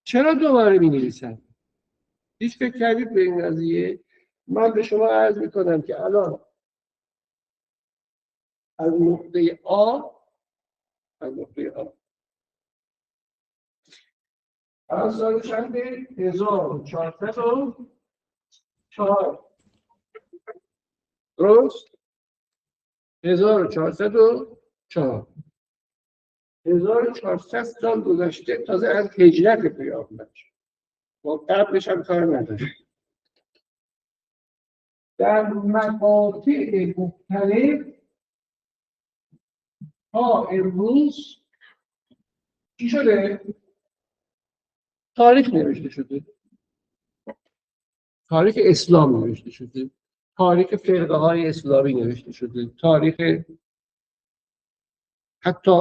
Speaker 1: چرا دوباره مینویسن؟ هیچ فکر کردید به این قضیه؟ من به شما عرض میکنم که الان از نقطه آ الان سال چنده؟ 1404 درست؟ 1404 1400 سال گذشته تازه از هجرت پیامبر، با قبلش هم کار نداره. در مقاطع مختلف تا امروز چی شده؟ تاریخ نوشته شده، تاریخ اسلام نوشته شده، تاریخ فرقه های اسلامی نوشته شده، تاریخ حتی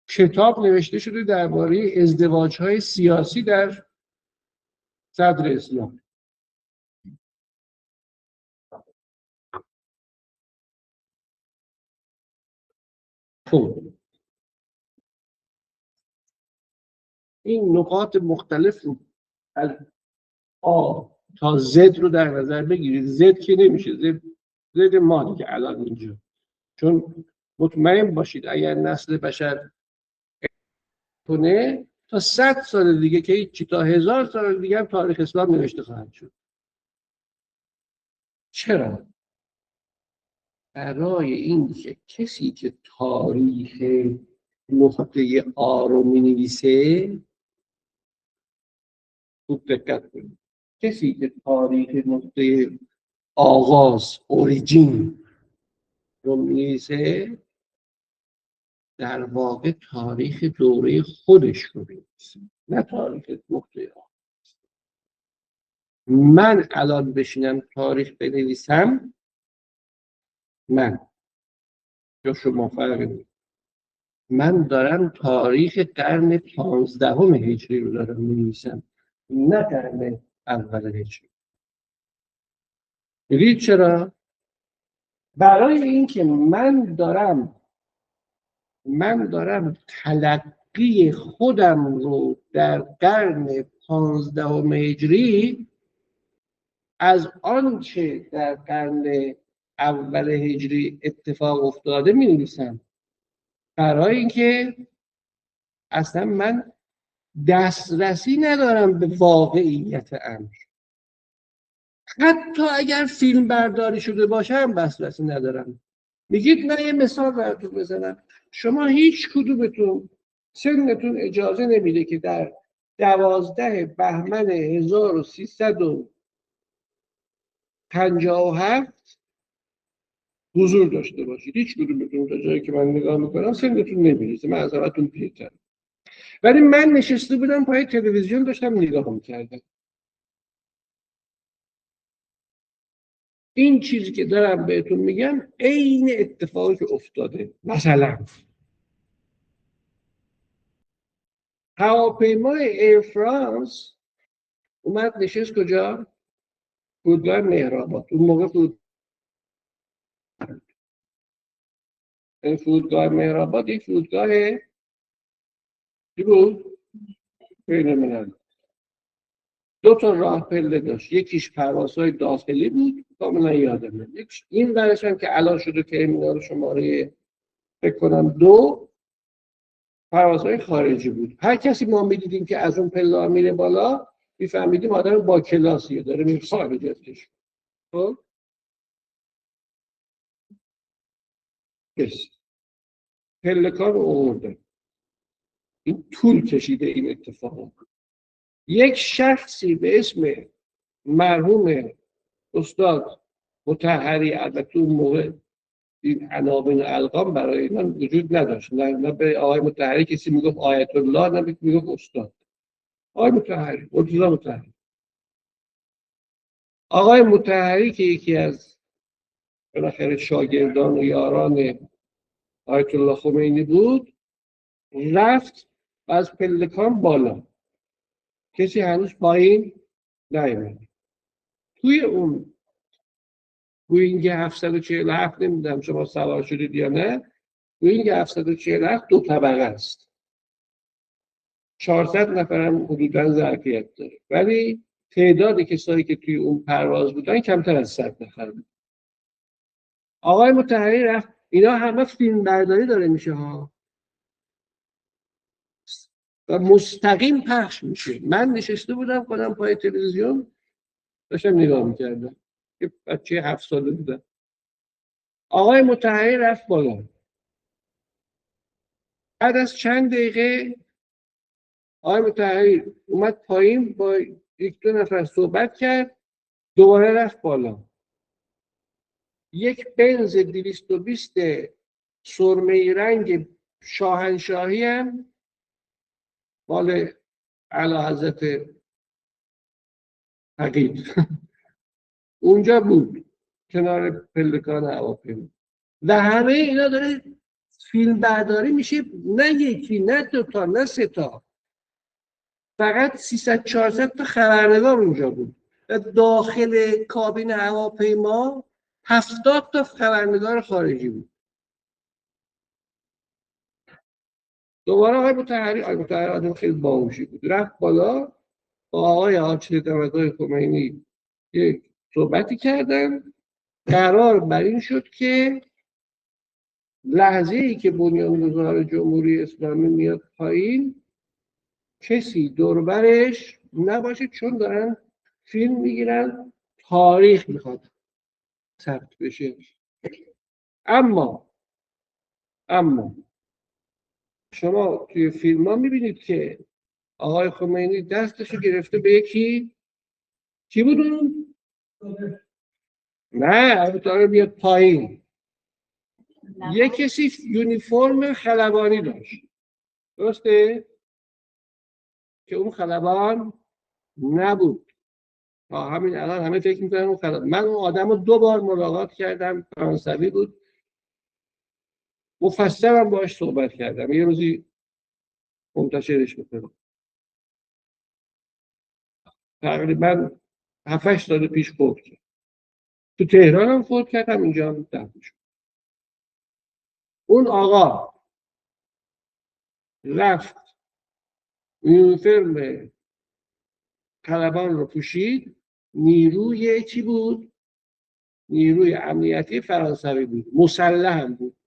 Speaker 1: کتاب نوشته شده درباره ازدواج های سیاسی در صدر اسلام. خب این نقاط مختلف رو از آ تا زد رو در نظر بگیرید. زد که نمیشه، زد ما دیگه الان اینجا، چون مطمئن باشید اگر نسل بشر کنه تا 100 سال دیگه که هیچی، تا 1000 سال دیگه هم تاریخ اسلام نوشته خواهد شد. چرا؟ برای این که کسی که تاریخ نقطه آ رو می‌نویسه، خوب دقت کنید، کسی که تاریخ نقطه آغاز اوریجین رو می‌نویسه در واقع تاریخ دوره خودش رو می‌نویسه، نه تاریخ نقطه آ. من الان بشینم تاریخ بنویسم، من یا شما فرق نمی‌کنه، من دارم تاریخ قرن 15 هجری رو دارم می‌نویسم، نه قرن اول هجری. می‌دونید چرا؟ برای اینکه من دارم تلقی خودم رو در قرن 15 هجری از آنچه در قرن اول هجری اتفاق افتاده می‌نویسم، برای اینکه اصلا من دسترسی ندارم به واقعیت امر. حتی اگر فیلم برداری شده باشه هم دسترسی ندارم. میگید نه، یه مثال براتون بزنم. شما هیچ کدومتون سنتون اجازه نمیده که در 12 بهمن 1357 حضور داشته باشید. هیچ کدومتون تا جایی که من نگاه میکنم سنتون نمیرسه، من از همتون پیرترم. ولی من نشسته بودم پای تلویزیون داشتم نگاه میکردم. این چیزی که دارم بهتون میگم عین اتفاقی که افتاده. مثلا هواپیمای ایر فرانس اومد نشست کجا؟ فرودگاه مهرآباد. اون موقع فرودگاه مهرآباد یک فرودگاه چی بود؟ بین‌المللی. 2 تا راه پله داشت، یکیش پروازهای داخلی بود، کاملا یادمه. یکیش این ورش هم که الان شده ترمینال شماره فکر کنم 2، پروازهای خارجی بود. هر کسی ما می‌دیدیم که از اون پله میره بالا، می‌فهمیدیم آدم با کلاسیه، داره میره خارج ازش. خب کسی پلکان رو آورده، این طول کشیده این اتفاق. یک شخصی به اسم مرحوم استاد مطهری، البته اون موقع این عناوین و القاب برای اینا وجود نداشت، نه به آقای مطهری کسی میگفت آیت الله، نه میگفت استاد. آقای مطهری، مرتضی مطهری. آقای مطهری که یکی از بالاخره شاگردان و یاران آیت الله خمینی بود، رفت و از پلکان بالا، کسی هنوز پایین نیومد. توی اون بوینگ 747 نمیدونم شما سوار شدید یا نه، بوینگ 747 دو طبقه است، 400 نفرم حدوداً ظرفیت داره، ولی تعداد کسایی که توی اون پرواز بودن کمتر از 100 نفر بود. آقای مطهری رفت، اینا همه فیلم برداری داره میشه ها و مستقیم پخش میشه. من نشسته بودم خودم پای تلویزیون داشتم نگاه میکردم، یه بچه 7 ساله بودم. آقای مطهری رفت بالا، بعد از چند دقیقه آقای مطهری اومد پایین، با یک دو نفر صحبت کرد، دوباره رفت بالا. یک بنز 220 سرمه‌ای رنگ شاهنشاهی هم مال اعلیحضرت حقیق اونجا بود کنار پلکان هواپیما و همه اینا داره فیلم برداری میشه، نه یکی نه دوتا نه سه تا، فقط 300 400 تا خبرنگار اونجا بود و داخل کابین هواپیما 70 تا خبرنگار خارجی بود. دوباره آقای مطهری آدم خیلی باهوشی بود، رفت بالا با آقای آیت الله خمینی یک صحبتی کردن. قرار بر این شد که لحظه ای که بنیانگذار جمهوری اسلامی میاد پایین کسی دوربرش نباشه، چون دارن فیلم میگیرن، تاریخ میخواد ثبت بشه. اما شما توی فیلم ها میبینید که آقای خمینی دستشو گرفته به یکی، کی بود اون؟ نه البته بیاد پایین، یه کسی یونیفرم خلبانی داشت، درسته؟ که اون خلبان نبود. تا همین الان همه فکر میکنن اون خلبان. من اون آدم رو 2 بار ملاقات کردم، فرانسوی بود، مفصلم باهاش صحبت کردم، یه روزی منتشرش میکنم. تقریبا 7-8 سال پیش فوت کرد. تو تهران هم فوت کردم، اینجا هم دفن شد. اون آقا رفت یونیفرم خلبان رو پوشید، نیروی چی بود؟ نیروی امنیتی فرانسوی بود، مسلح هم بود.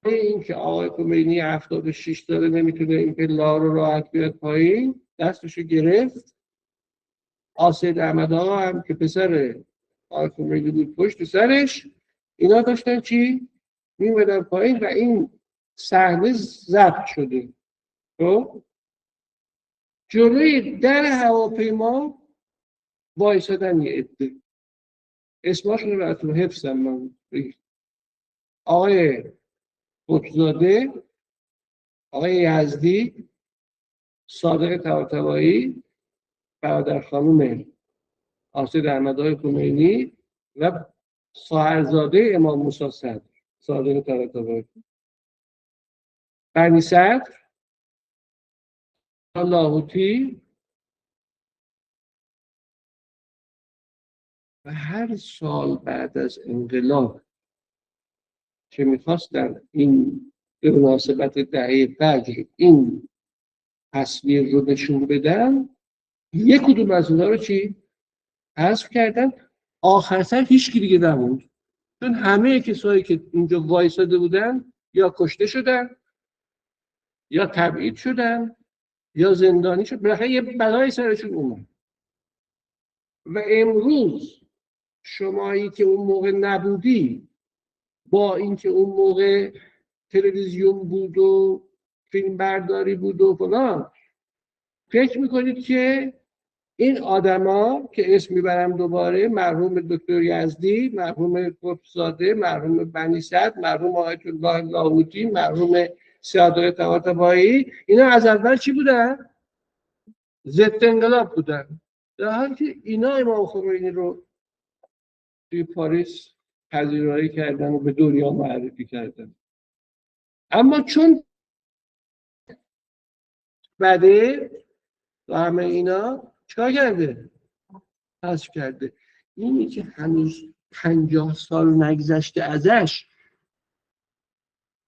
Speaker 1: این که آقای خمینی 76 ساله نمیتونه این پله رو راحت بیاد پایین، دستشو گرفت. آسد احمدآقا هم که پسر آقای خمینی بود پشت سرش، اینا داشتن چی؟ میمدن پایین و این صحنه ضبط شده. خب جلوی در هواپیما وایسادن یه عده، اسماشون رو براتون حفظم من. آقای قطب‌زاده، آقای یزدی، صادق طباطبایی، برادر خانم آسد احمدآقای خمینی و خواهرزاده امام موسی صدر صادق طباطبایی، بنی صدر، لاهوتی. و هر سال بعد از انقلاب که میخواستن این به مناسبت دهه فجر این تصویر رو نشون بدن، یک کدوم از اونها رو چی؟ حذف کردن. آخر سر هیچ کی دیگه نموند، چون همه کسایی که اینجا وایساده بودن یا کشته شدن یا تبعید شدن یا زندانی شد، بالاخره یه بلای سرشون اومد. و امروز شمایی که اون موقع نبودی، با اینکه اون موقع تلویزیون بود و فیلم برداری بود و فلان، فکر میکنید که این آدما که اسم میبرم دوباره، مرحوم دکتر یزدی، مرحوم قطب‌زاده، مرحوم بنی صدر، مرحوم آیت الله لاهوتی، مرحوم صادق طباطبایی، اینا از اول چی بودن؟ ضد انقلاب بودن، در حالی که اینا امام خمینی رو توی پاریس پذیرایی کردن و به دنیا معرفی کردن. اما چون بده و همه اینا چیکار کرده؟ حذف کرده. اینی که هنوز 50 سال نگذشته ازش،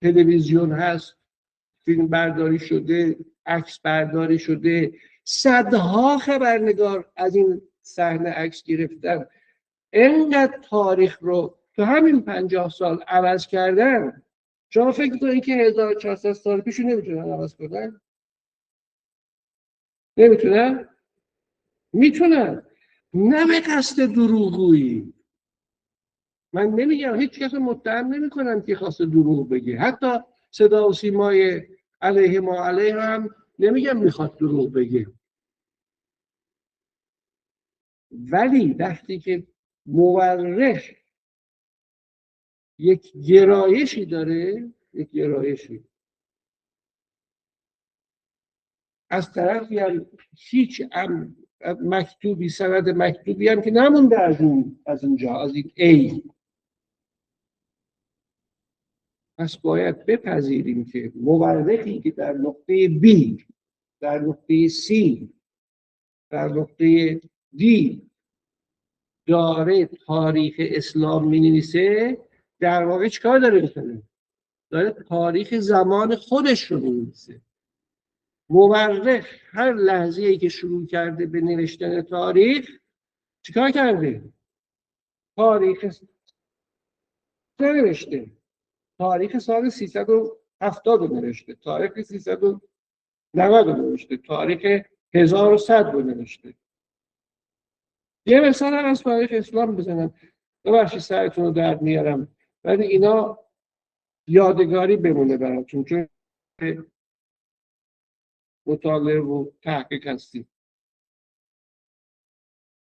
Speaker 1: تلویزیون هست، فیلم برداری شده، عکس برداری شده، صدها خبرنگار از این صحنه عکس گرفتن، اینقدر تاریخ رو تو همین 50 سال عوض کردن. شما فکر کنید که 1400 سال پیش نمیتونن عوض کنن؟ نمیتونن؟ میتونن. نه به قصد دروغگویی. من نمیگم، هیچ کس متهم نمیکنم که خواسته دروغ بگه، حتی صدا و سیمای علیه ما علیه هم نمیگم میخواد دروغ بگه، ولی وقتی که مورخ یک گرایشی داره، یک گرایشی از طرفی هم هیچ مکتوبی، سند مکتوبی هم که نمونده از اینجا، از این ای، پس باید بپذیریم که مورخی که در نقطه B، در نقطه C، در نقطه D داره تاریخ اسلام می‌نویسه، در واقع چیکار داره میکنه؟ داره تاریخ زمان خودش رو می‌نویسه. مورخ هر لحظه‌ای که شروع کرده به نوشتن تاریخ چیکار کرده؟ تاریخ ننوشته، تاریخ سال 370 رو نوشته، تاریخ 390 رو نوشته، تاریخ 1100 رو نوشته. یه مثال هم از تاریخ اسلام بزنم، ببخشید سرتون رو درد میارم، ولی اینا یادگاری بمونه براتون، چون مطالعه و تحقیق هستید.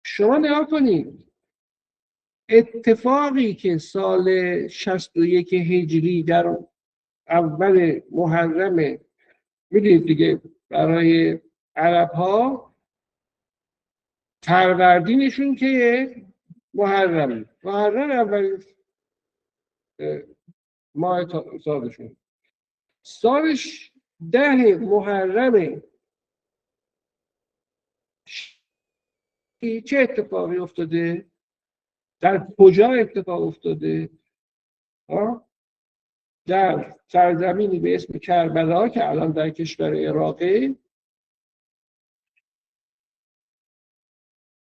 Speaker 1: شما نگاه کنید، اتفاقی که سال 61 هجری در اول محرم، میدونید دیگه برای عرب ها فروردینشون که محرم اول ماه سالشون، سالش 10 محرم، چه اتفاقی افتاده؟ در کجا اتفاق افتاده؟ در سرزمینی به اسم کربلا که الان در کشور عراقه،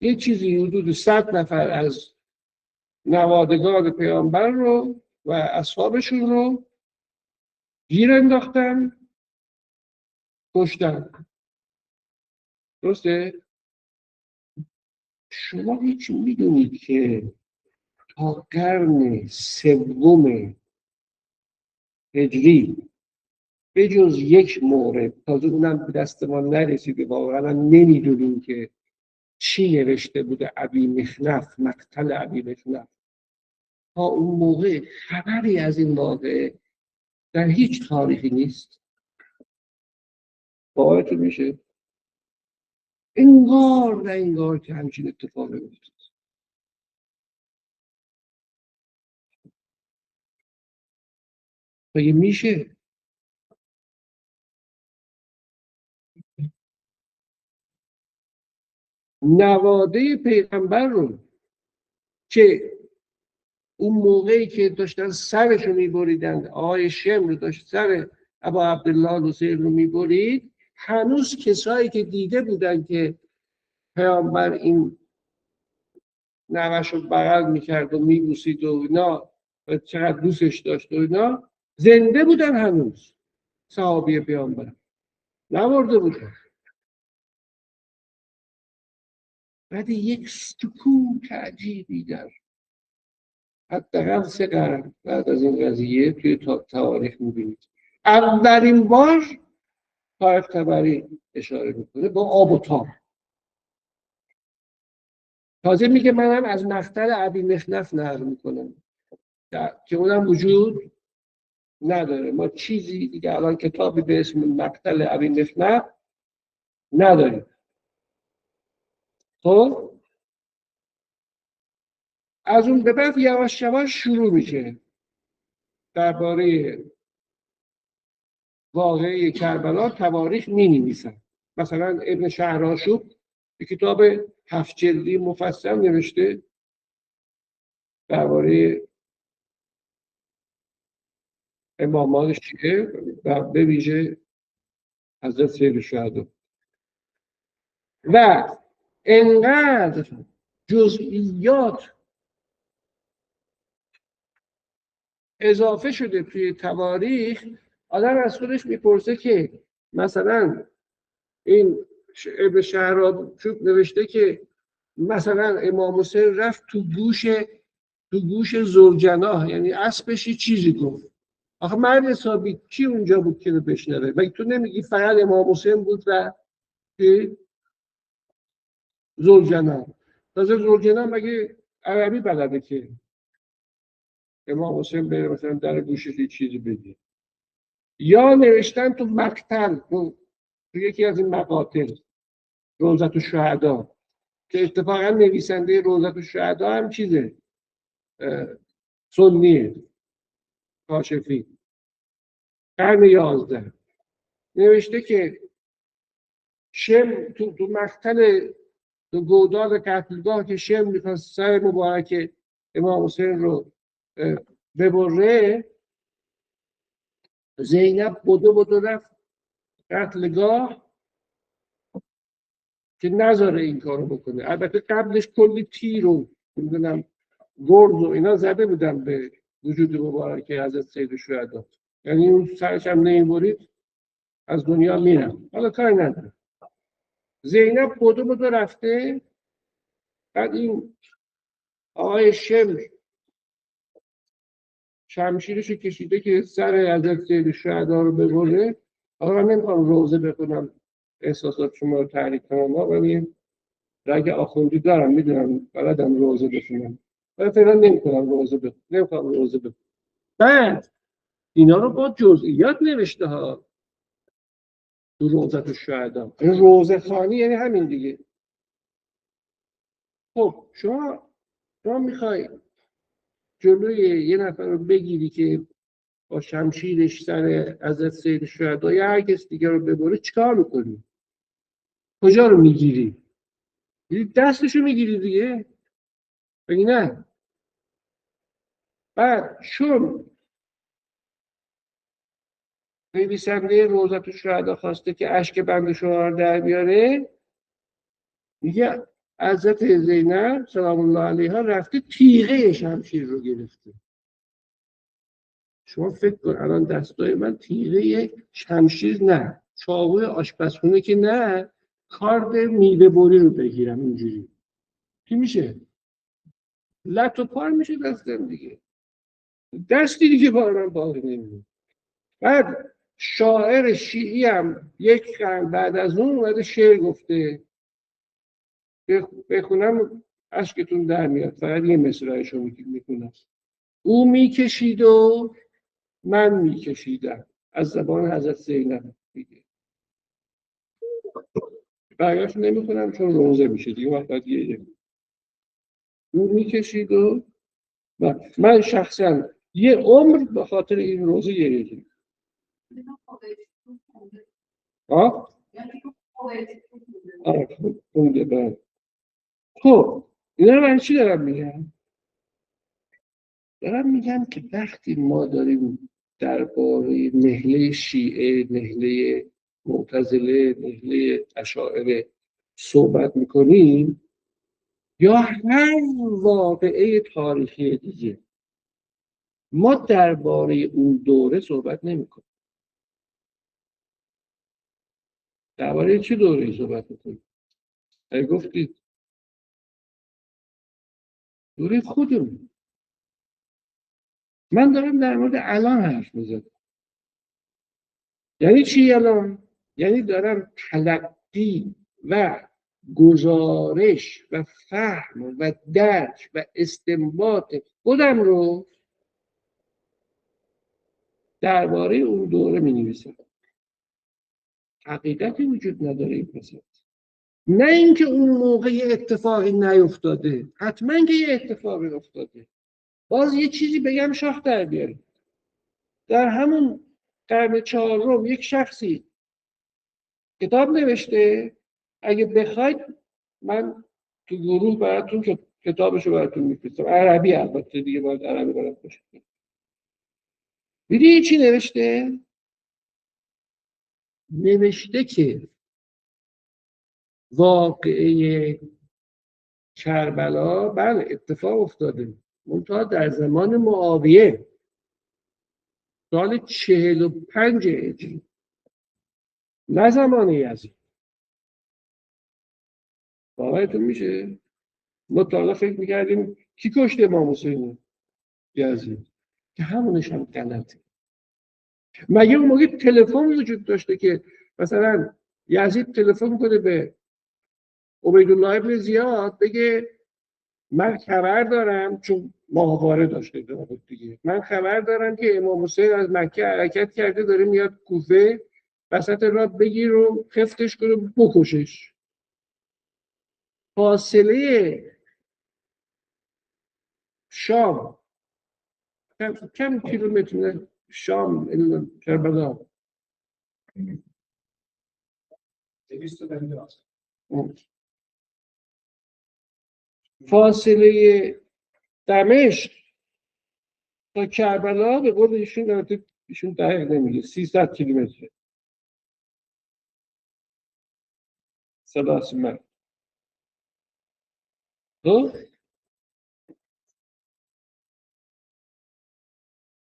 Speaker 1: یه چیزی حدود 100 نفر از نوادگان پیامبر رو و اصحابشون رو گیر انداختن، کشتن. درسته؟ شما هیچ میدونید که تا قرن سوم هجری به جز یک مورد، تازه اونم به دست ما نرسیده، واقعا نمیدونیم که چی نوشته بوده ابی مخنف، مقتل ابی مخنف، تا اون موقع خبری از این واقعه در هیچ تاریخی نیست. باورتون میشه؟ انگار نه انگار که همچین اتفاقی افتاد. مگه میشه؟ نواده پیغمبر رو که اون موقعی که داشتن سرش رو میبریدن، آقای شم رو داشت سر ابا عبدالله حسین رو میبرید، هنوز کسایی که دیده بودن که پیامبر این نوش رو بغل میکرد و میبوسید و اینا و چقدر دوستش داشت و اینا، زنده بودن هنوز. صحابی پیامبر نمرده بودن. بعد یک سکوت عجیبی در حداقل 3 قرن بعد از این قضیه توی تاریخ میبینید. اولین بار تاریخ تبری اشاره میکنه با آب و تاب. تازه میگه منم از مقتل ابی مخنف نقل میکنم که اونم وجود نداره. ما چیزی دیگه الان کتابی به اسم مقتل ابی مخنف نداریم. خب از اون به بعد یواش یواش شروع میشه درباره واقعه کربلا تواریخ می‌نویسن. مثلا ابن شهرآشوب به کتاب 7 جلدی مفصل نوشته درباره امامان شیعه و به ویژه حضرت سید الشهدا و انقدر جزئیات اضافه شده توی تواریخ، آدم از خودش میپرسه که مثلا این ابن شهرآشوب نوشته که مثلا امام حسین رفت تو گوش ذوالجناح، یعنی اسبش یه چیزی گفت. آخه مرد حسابی کی اونجا بود که بشنوه؟ مگه تو نمیگی فقط امام حسین بود و ذوالجناح؟ تازه ذوالجناح مگه عربی بلده که امام حسین بره مثلا در گوشش یه چیزی بگه؟ یا نوشتن تو مقتل، تو یکی از این مقاتل روضة الشهدا که اتفاقا نویسنده روضة الشهدا هم چیزه، سنیه، کاشفی، قرن 11 نوشته که شم تو مقتل، تو گودال قتلگاه که شم میخواست سر مبارک امام حسین رو ببره، زینب بدو رفت قتلگاه که نذاره این کارو بکنه. البته قبلش کلی تیر و نمیدونم گرز و اینا زده بودن به وجود مبارک حضرت سید الشهدا، یعنی اون سرش هم نمیبرید از دنیا میرم. حالا کاری نداره. زینب بدو رفته، بعد این آقای شمشیرشو کشیده که سر حضرت سید الشهدا رو ببره. آقا من نمیخوام روزه بخونم احساسات شما رو تحریک کنم، ولی رگ آخوندی دارم، میدونم بلدم روزه بخونم، ولی فعلا نمیخوام روزه بخونم. بعد اینا رو با جزئیات نوشته ها تو روضة الشهدا. این روزه خوانی یعنی همین دیگه. خب شما میخوای جلوی یه نفر رو بگیری که با شمشیرش سر حضرت سید الشهدا یا هر کس دیگه رو ببره، چیکار میکنی؟ کجا رو میگیری؟ دستشو میگیری دیگه، بگی نه. بعد چون نویسنده روضة الشهدا خواسته که اشک بنده شما رو در بیاره، میگه حضرت زینب سلام الله علیها رفته تیغه شمشیر رو گرفته. شما فکر کن الان دستای من تیغه شمشیر نه، چاقوی آشپزخونه که نه، کارد میوه بری رو بگیرم اینجوری، چی میشه؟ لط و پار میشه دستم دیگه، دستی دیگه با من باقی نمیده. بعد شاعر شیعی هم یک قرن بعد از اون اومده شعر گفته، بخونم اشکتون در میاد، فقط یه مصرعش رو میخونم. او میکشید و من میکشیدم، از زبان حضرت زینب میگه. بقیه‌اش نمیخونم چون روزه میشه دیگه، وقت یه او میکشید و من شخصا یه عمر به خاطر این روزه گریه کردم. خب اینا رو من چی دارم میگم؟ دارم میگم که وقتی ما داریم درباره نهله شیعه، نهله معتزله، نهله اشاعره صحبت میکنیم، یا هر واقعه تاریخی دیگه، ما درباره اون دوره صحبت نمیکنیم. درباره چه دوره‌ای صحبت میکنیم؟ گفتید دوره خودمون. من دارم در مورد الان حرف میزنم. یعنی چی الان؟ یعنی دارم تلقی و گزارش و فهم و درک و استنباط خودم رو درباره اون دوره می نویسم. حقیقتی وجود نداره این پسر. نه اینکه اون موقع یه اتفاقی نیفتاده، حتما که یه اتفاقی افتاده. باز یه چیزی بگم شاخ در بیاره. در همون قرن چهارم یک شخصی کتاب نوشته. اگه بخواید من تو گروه براتون که کتابشو براتون میفرستم، عربی البته دیگه باید عربی بلد باشید. میدونی چی نوشته؟ نوشته که واقعه کربلا بله اتفاق افتاده، منتها در زمان معاویه سال 45 هجری، نه زمان یزید. باورتون میشه؟ ما تا حالا فکر میکردیم کی کشته امام حسین؟ یزید. که همونش هم غلطه. مگه اون موقع تلفن وجود داشته که مثلا یزید تلفن کنه به عبیدالله ابن زیاد بگه من خبر دارم، چون ماهواره داشته دیگه، من خبر دارم که امام حسین از مکه حرکت کرده داره میاد کوفه، وسط راه بگیر و خفتش کنه بکشش. فاصله شام کم کیلومتر شام کربلا؟ 250. فاصله دمشق تا کربلا به قول ایشون دقیق نمیگه 300 کیلومتر. صداست من تو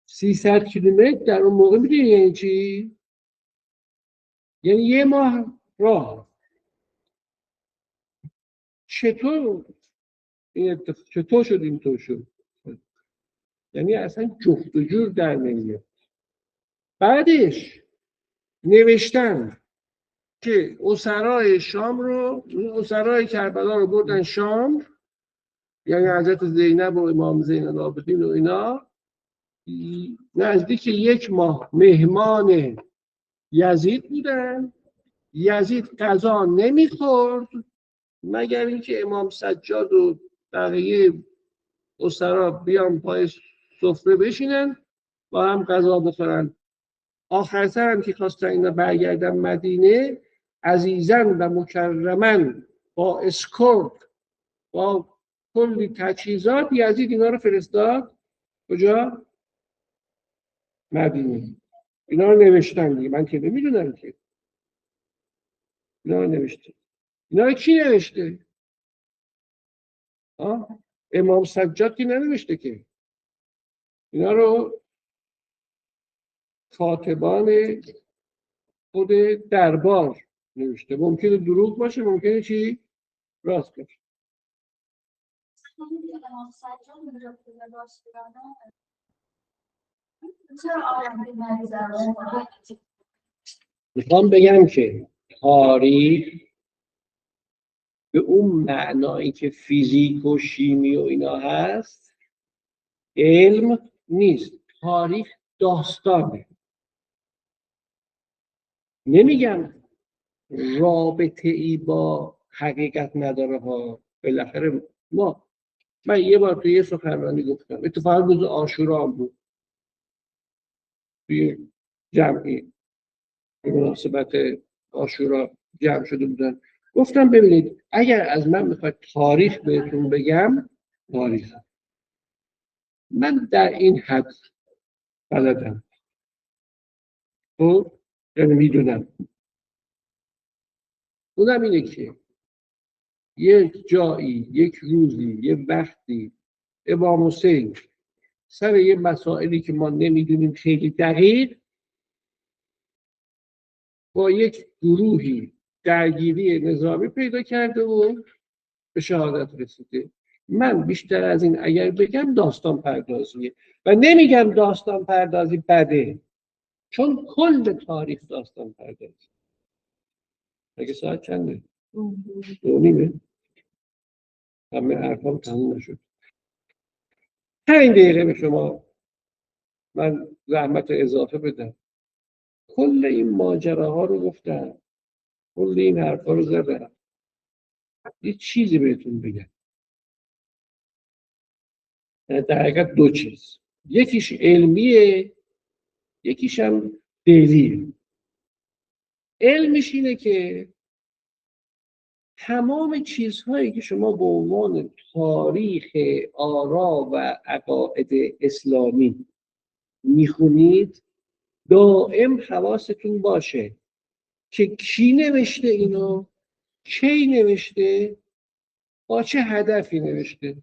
Speaker 1: 300 کیلومتر در اون موقع میدونی یعنی چی؟ یعنی یه ماه راه. چطور چطور شد اینطور شد؟ یعنی اصلا جفت و جور در نمیاد. بعدش نوشتن که اسرای شام رو، اسرای کربلا رو بردن شام، یعنی حضرت زینب و امام زین العابدین و اینا، نزدیک یک ماه مهمان یزید بودن. یزید غذا نمیخورد مگر اینکه امام سجاد و بقیه اسرا بیان پای سفره بشینن با هم غذا بخورن. آخر سر هم که خواستن اینا برگردن مدینه، عزیزاً و مکرماً با اسکورت با کلی تجهیزات، یزید اینا رو فرستاد کجا؟ مدینه. اینا رو نوشتن دیگه، من که نمیدونم که اینا رو نوشته. اینا رو کی نوشته؟ امام سجاد که ننوشته که. اینا رو کاتبان خود دربار نوشته. ممکنه دروغ باشه، ممکنه چی؟ راست باشه. میخوام بگم که تاریخ به اون معنایی که فیزیک و شیمی و اینا هست علم نیست. تاریخ داستانه. نمیگم رابطه ای با حقیقت نداره ها. بالاخره من یه بار توی یه سخنرانی گفتم، اتفاقا روز عاشورا بود، توی جمعی به مناسبت عاشورا جمع شده بودن، گفتم ببینید اگر از من میخواید تاریخ بهتون بگم، تاریخ من در این حد بلدم، خب یعنی میدونم. اونم اینه که یک جایی، یک روزی، یه وقتی امام حسین سر یه مسائلی که ما نمیدونیم خیلی دقیق با یک گروهی درگیری نظامی پیدا کرده و به شهادت رسیده. من بیشتر از این اگر بگم داستان پردازیه و نمیگم داستان پردازی بده، چون کل تاریخ داستان پردازی. اگه ساعت چنده؟ 2:30. همه حرفام تموم نشد. 5 دقیقه به شما من زحمت اضافه بدم. کل این ماجراها رو گفتم، کل این حرفا رو زدم. یه چیزی بهتون بگم. در حقیقت 2 چیز. یکیش علمیه، یکیش هم فعلی. علمش اینه که تمام چیزهایی که شما به عنوان تاریخ آرا و عقاید اسلامی میخونید دائم حواستون باشه که کی نوشته اینو، کی نوشته، با چه هدفی نوشته.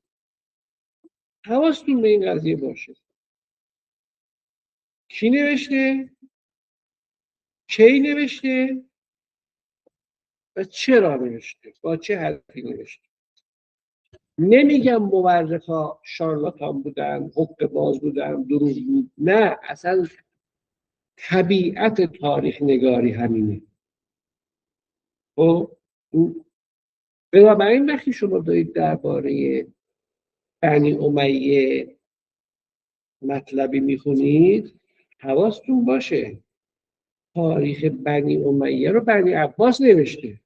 Speaker 1: حواستون به این قضیه باشه. کی نوشته، کی نوشته و چرا نوشته، با چه هدفی نوشته. نمیگم مورخا شارلاتان بودن، حقه باز بودن، دروغ بود، نه، اصلا طبیعت تاریخ نگاری همینه. خب بنابراین وقتی شما دارید درباره بنی امیه مطلبی میخونید حواستون باشه تاریخ بنی امیه رو بنی عباس نوشته.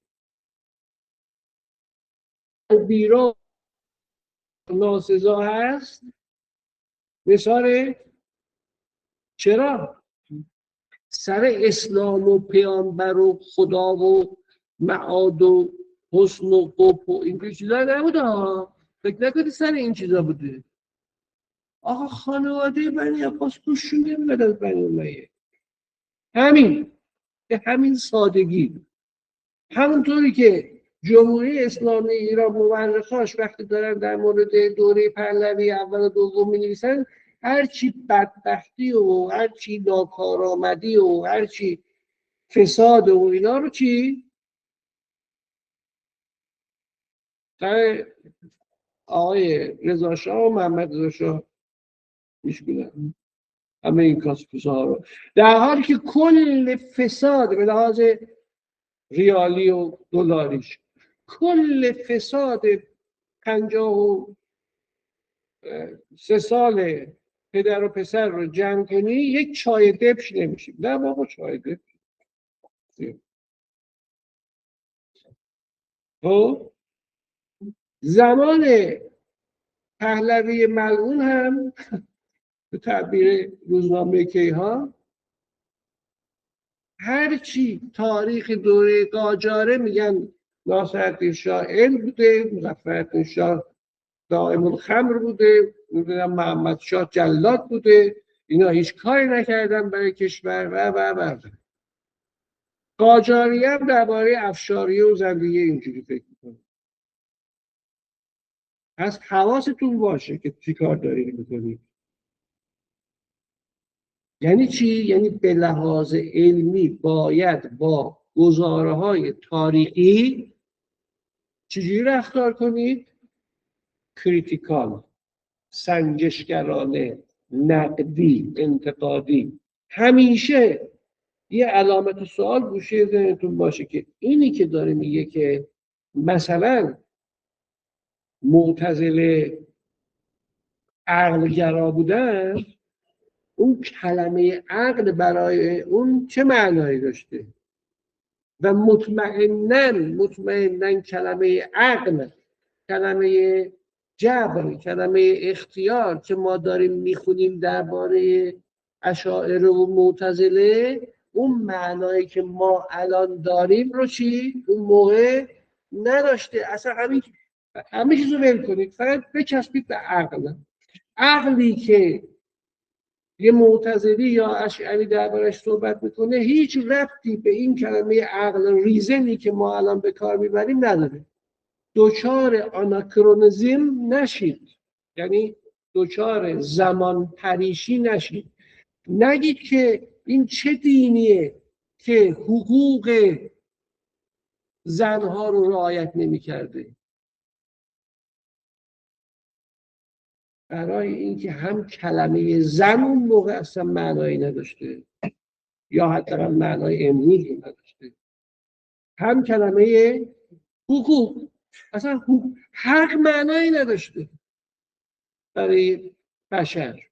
Speaker 1: بیرا ناسزا هست مثال. چرا؟ سر اسلام و پیامبر و خدا و معاد و حسن و قب و این چیزا نبوده ها. فکر نکنید سر این چیزا بوده. آقا خانواده بنی عباس توشون نمیاد از بنی امیه. همین سادگی. همونطوری که جمهوری اسلامی ایران مورخاش وقتی دارن در مورد دوره پهلوی اول و دوم می‌نویسن هرچی بدبختی و هرچی ناکارآمدی و هرچی فساد و اینا رو چی؟ در آقای رضا شاه و محمد رضا شاه میشکنن همه این کاسپوسه ها رو، در حالی که کل فساد به لحاظ ریالی و دلاریش، کل فساد 53 سال پدر و پسر رو جمع کنی یک چای دبش نمیشه. نه بابا چای دبش. خب زمان پهلوی ملعون هم به تعبیر روزنامه کیها هرچی تاریخ دوره قاجاره میگن ناصرالدین شاه علم بوده، مظفرالدین شاه دائم الخمر بوده، نمیدونم محمد شاه جلاد بوده، اینا هیچ کاری نکردن برای کشور و قاجاری هم درباره افشاریه و زندگی اینجوری فکر میکنه. پس حواستون باشه که چی کار دارید میکنید. یعنی چی؟ یعنی به لحاظ علمی باید با گزاره‌های تاریخی چجوری رفتار کنید؟ کریتیکال، سنجشگرانه، نقدی، انتقادی. همیشه یه علامت سوال گوشه ذهنتون باشه که اینی که داره میگه که مثلا معتزله عقلگرا بودن، اون کلمه عقل برای اون چه معنایی داشته؟ و مطمئناً کلمه عقل، کلمه جبر، کلمه اختیار که ما داریم میخونیم درباره اشاعره و معتزله، اون معنایی که ما الان داریم رو چی؟ اون موقع نداشته. اصلا همه چیز رو ول کنید، فقط بچسبید به عقل. عقلی که یه معتزلی یا اشعری دربارش صحبت میکنه هیچ ربطی به این کلمه عقل ریزنی که ما الان به کار میبریم نداره. دوچار آناکرونیزم نشید، یعنی دوچار زمان پریشی نشید. نگید که این چه دینیه که حقوق زنها رو رعایت نمی‌کرده. برای اینکه هم کلمه زن اون موقع اصلا معنایی نداشته یا حتی معنای امروز رو نداشته، هم کلمه حقوق اصلا حق معنایی نداشته برای بشر.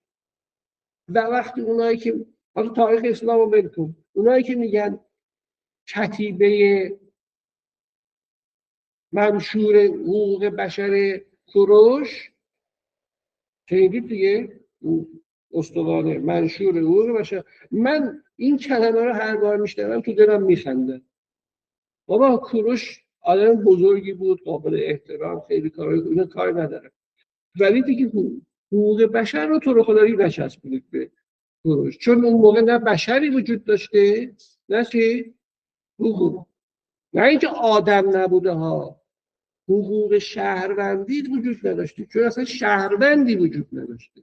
Speaker 1: و وقتی اونایی که تاریخ اسلام رو بکن، اونایی که میگن کتیبه منشور حقوق بشر کوروش، شنیدید دیگه، استوانه منشور حقوق بشر. من این کلمه رو هر بار میشنوم تو دلم میخنده. بابا کوروش آدم بزرگی بود، قابل احترام، خیلی کار نداره، ولی دیگه حقوق بشر رو تو رو خدایی نچسبونید به کوروش، چون اون موقع نه بشری وجود داشته نه چی حقوق، نه اینکه آدم نبوده ها، حقوق شهروندی وجود نداشته، چون اصلا شهروندی وجود نداشته.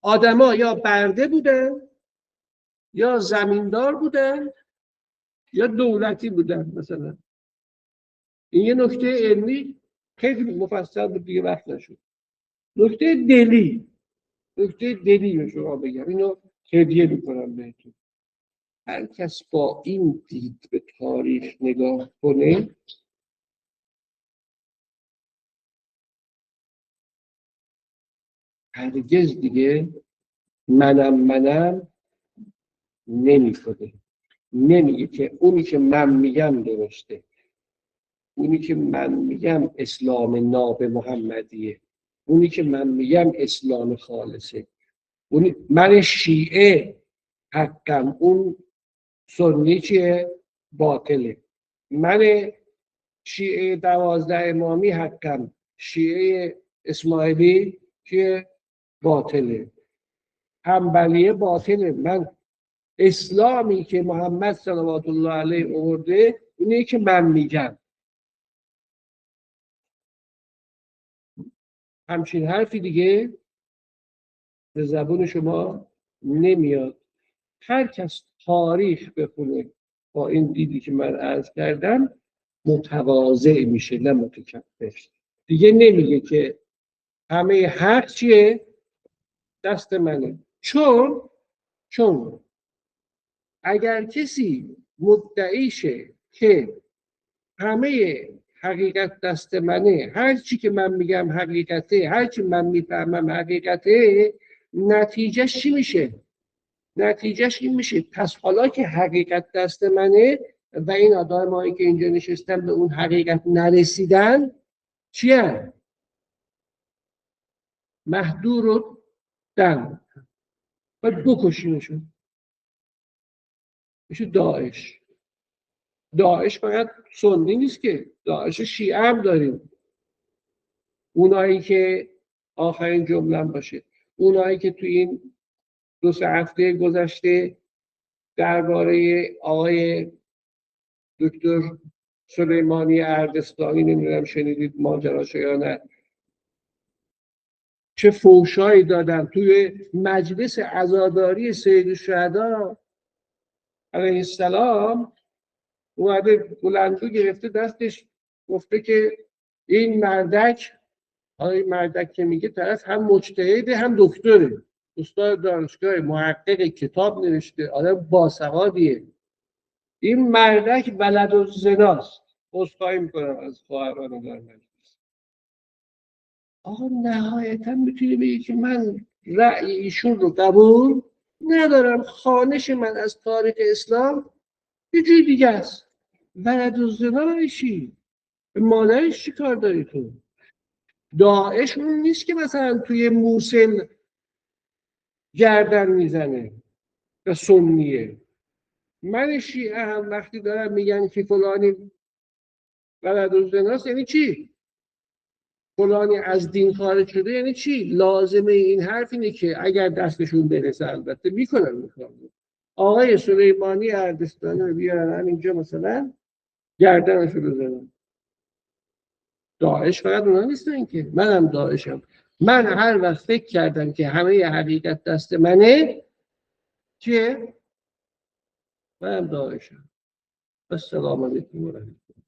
Speaker 1: آدما یا برده بودن یا زمیندار بودن یا دولتی بودن مثلا. این یه نکته علمی خیلی مفصل بود دیگه، وقت نشد. نکته دلی به شما بگم، اینو هدیه میکنم بهتون. هر کس با این دید به تاریخ نگاه کنه هرگز دیگه منم نمیکنه. نمیگه که اونی که من میگم درسته، اونی که من میگم اسلام ناب محمدیه، اونی که من میگم اسلام خالصه، من شیعه حقم، اون سنی چیه؟ باطله. من شیعه 12 امامی حقم، شیعه اسماعیلی چیه؟ باطله. حنبلیه باطله. من اسلامی که محمد صلوات الله علیه آورده اینه که من میگم. همچین حرفی دیگه به زبون شما نمیاد. هر کس تاریخ بخونه با این دیدی که من عرض کردم متواضع میشه نه متکبر. دیگه نمیگه که همه حق چیه؟ دست منه. چون اگر کسی مدعی شه که همه حقیقت دست منه، هر چی که من میگم حقیقته، هر چی من میفهمم حقیقته، نتیجهش چی میشه؟ نتیجهش این میشه پس حالا که حقیقت دست منه و این آدمایی که اینجا نشستن به اون حقیقت نرسیدن، چیه؟ مهدور و دن باید بکشینشون. میشه داعش فقط سنی نیست که، داعش شیعه هم داریم. اونایی که آخرین جمله‌ام باشه، اونایی که تو این 2-3 هفته گذشته درباره آقای دکتر سلیمانی اردستانی نمیدونم شنیدید ماجراشو یا نه، چه فوشایی دادن توی مجلس عزاداری سید الشهدا علیه السلام. اومده بلندگو گرفته دستش گفته که این مردک، آقای مردک که میگه طرف هم مجتهده هم دکتره، استاد دانشگاه، محقق، کتاب نوشته، آدم باسوادیه، این مردک ولد الزناست. عذرخواهی میکنم از خواهران در مجلس. آقا نهایتا میتونی بگی که من رأی ایشون رو قبول ندارم، خانش من از تاریخ اسلام یه جوری دیگه است. ولد الزنا برای چی؟ به مادرش چی کار داری تو؟ داعش اون نیست که مثلا توی موصل گردن میزنه و سنیه. من شیعه هم وقتی دارم میگن که فلانی ولد الزناست یعنی چی؟ فلانی از دین خارج شده یعنی چی؟ لازمه این حرف اینه که اگر دستشون برسه البته میکنن. آقای سلیمانی اردستانی رو بیارن اینجا مثلا گردنش رو بزنن. داعش فقط اونا نیستن که، منم داعشم. من هر وقت فکر کردم که همه حقیقت دست منه، چیه؟ منم داعشم. السلام علیکم و رحمت الله.